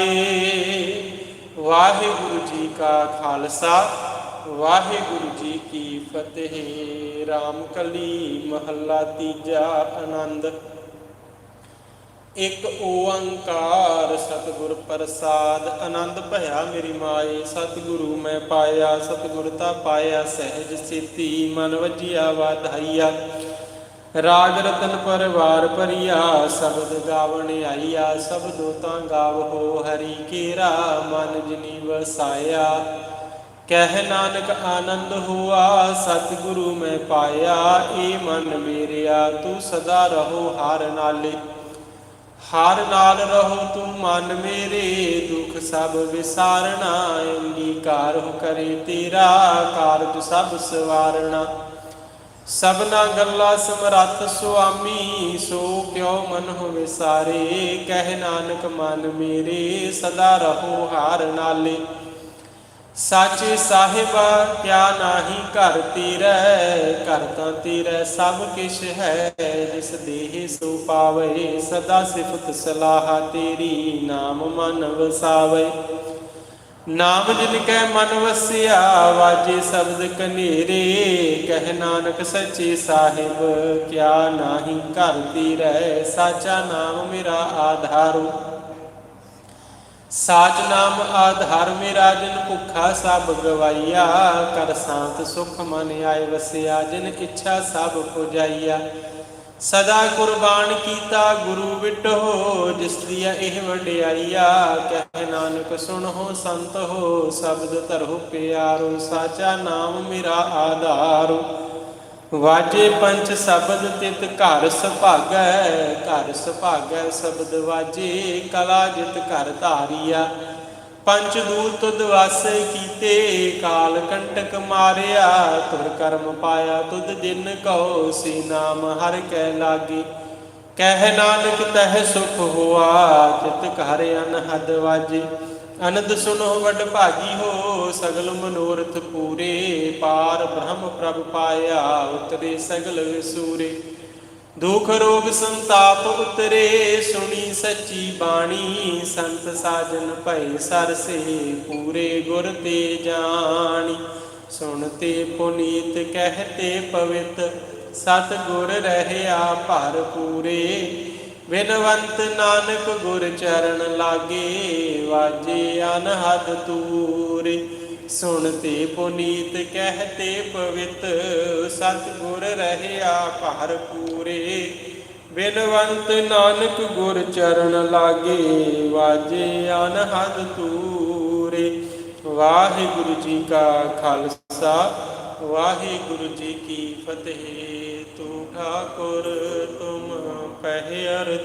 वाहिगुरु जी का खालसा, वाहिगुरु जी की फतेह। रामकली महला तीजा आनंद। एक ओंकार सतगुर प्रसाद, आनंद भया मेरी माए। सतगुरु मैं पाया, सतगुरता पाया सहज सेती, मन वजिया वाधाइया। राग रतन परवार परिया, शब्द गावन आईया। शब्दों ता गावहो हरि केरा, मन जिनी वसाया। कह नानक आनंद हुआ, सतगुरु मैं पाया। ए मन मेरिया तू सदा रहो हार नाले, हार नाल रहो तू मन मेरे। दुख सब विसारना, अंगीकार हो करे तेरा, कारज सब सवारना। सबना गल्ला समरथ सुआमी, सो क्यों मन हो विसारे। कह नानक मन मेरे सदा रहो हार नाले, ਸਾਚੇ ਸਾਹਿਬਾ ਕਿਆ ਨਾਹੀ ਘਰ ਤੇਰਾ, ਘਰ ਤਾਂ ਤੇਰਾ ਸਭ ਕਿਛ ਹੈ। ਜਿਸ ਦੇਹ ਸੋ ਪਾਵੇ ਸਦਾ ਸਿਫਤ ਸਲਾਹਾ ਤੇਰੀ, ਨਾਮ ਮਨ ਵਸਾਵੇ। ਨਾਮ ਜਿਨ ਕੈ ਮਨ ਵਸਿਆ ਵਾਜੇ ਸ਼ਬਦ ਕਨੇਰੇ, ਕਹਿ ਨਾਨਕ ਸੱਚੇ ਸਾਹਿਬ ਕਿਆ ਨਾਹੀ ਘਰ ਤੇਰਾ। ਸਾਚਾ ਨਾਮ ਮੇਰਾ ਆਧਾਰੋ, ਸਾਚ ਨਾਮ ਆਧਾਰ ਮੇਰਾ। ਜਿਨ ਭੁੱਖਾ ਸਭ ਗਵਾਈਆ, ਕਰ ਸਾਂਤ ਸੁਖ ਮਨ ਆਏ ਵਸਿਆ। ਜਿਨ ਇੱਛਾ ਸਭ ਪੁਜਾਈਆ, ਸਦਾ ਕੁਰਬਾਨ ਕੀਤਾ ਗੁਰੂ ਵਿਟੋ। ਜਿਸ ਦੀ ਇਹ ਵਡਿਆਈਆ, ਕਹਿ ਨਾਨਕ ਸੁਣੋ ਸੰਤ ਹੋ, ਸ਼ਬਦ ਧਰੋ ਪਿਆਰੋ। ਸਾਚਾ ਨਾਮ ਮੇਰਾ ਆਧਾਰੋ, ਵਾਜੇ ਪੰਚ ਸ਼ਬਦ ਤਿਤ ਘਰ ਸੁਭਾਗੈ। ਘਰ ਸੁਭਾਗੈ ਸ਼ਬਦ ਵਾਜੇ, ਕਲਾ ਜਿਤ ਘਰ ਧਾਰੀਆ। ਪੰਚ ਦੂਤ ਤੁਧ ਵਾਸੇ ਕੀਤੇ, ਕਾਲ ਕੰਟਕ ਮਾਰਿਆ। ਤੁਰ ਕਰਮ ਪਾਇਆ ਤੁਧ ਦਿਨ ਕਉ, ਸੀ ਨਾਮ ਹਰਿ ਕੈ ਲਾਗੇ। ਕਹਿ ਨਾਨਕ ਤਹਿ ਸੁਖ ਹੋਆ, ਤਿਤ ਘਰ ਅਨਹਦ ਵਾਜੇ। ਅਨੰਦ ਸੁਨੋ ਵਡ ਭਾਗੀ ਹੋ, ਸਗਲ ਮਨੋਰਥ ਪੂਰੇ। ਪਾਰ ਬ੍ਰਹਮ ਪ੍ਰਭ ਪਾਇਆ, ਉਤਰੇ ਸਗਲ ਵਿਸੂਰੇ। ਦੁਖ ਰੋਗ ਸੰਤਾਪ ਉਤਰੇ, ਸੁਣੀ ਸੱਚੀ ਬਾਣੀ। ਸੰਤ ਸਾਜਨ ਭਏ ਸਰਸੇ, ਪੂਰੇ ਗੁਰ ਤੇ ਜਾਣੀ। ਸੁਣਤੇ ਪੁਨੀਤ ਕਹਿਤੇ ਪਵਿੱਤ, ਸਤ ਗੁਰ ਰਹਿਆ ਭਰ ਪੂਰੇ। ਬਿਨਵੰਤ ਨਾਨਕ ਗੁਰ ਚਰਨ ਲਾਗੇ, ਵਾਜੇ ਅਨਹਦ ਤੂਰੇ। ਸੁਣਤੇ ਪੁਨੀਤ ਕਹਿਤੇ ਪਵਿੱਤ, ਸਤ ਗੁਰ ਰਹਿਆ ਭਰ ਪੂਰੇ। ਬਿਨਵੰਤ ਨਾਨਕ ਗੁਰ ਚਰਨ ਲਾਗੇ, ਵਾਜੇ ਅਨਹਦ ਤੂਰੇ। ਵਾਹਿਗੁਰੂ ਜੀ ਕਾ ਖਾਲਸਾ, ਵਾਹਿਗੁਰੂ ਜੀ ਕੀ ਫਤਿਹ। ਤੂੰ ਠਾਕੁਰ ਤੁਮ ਪਹਿਰ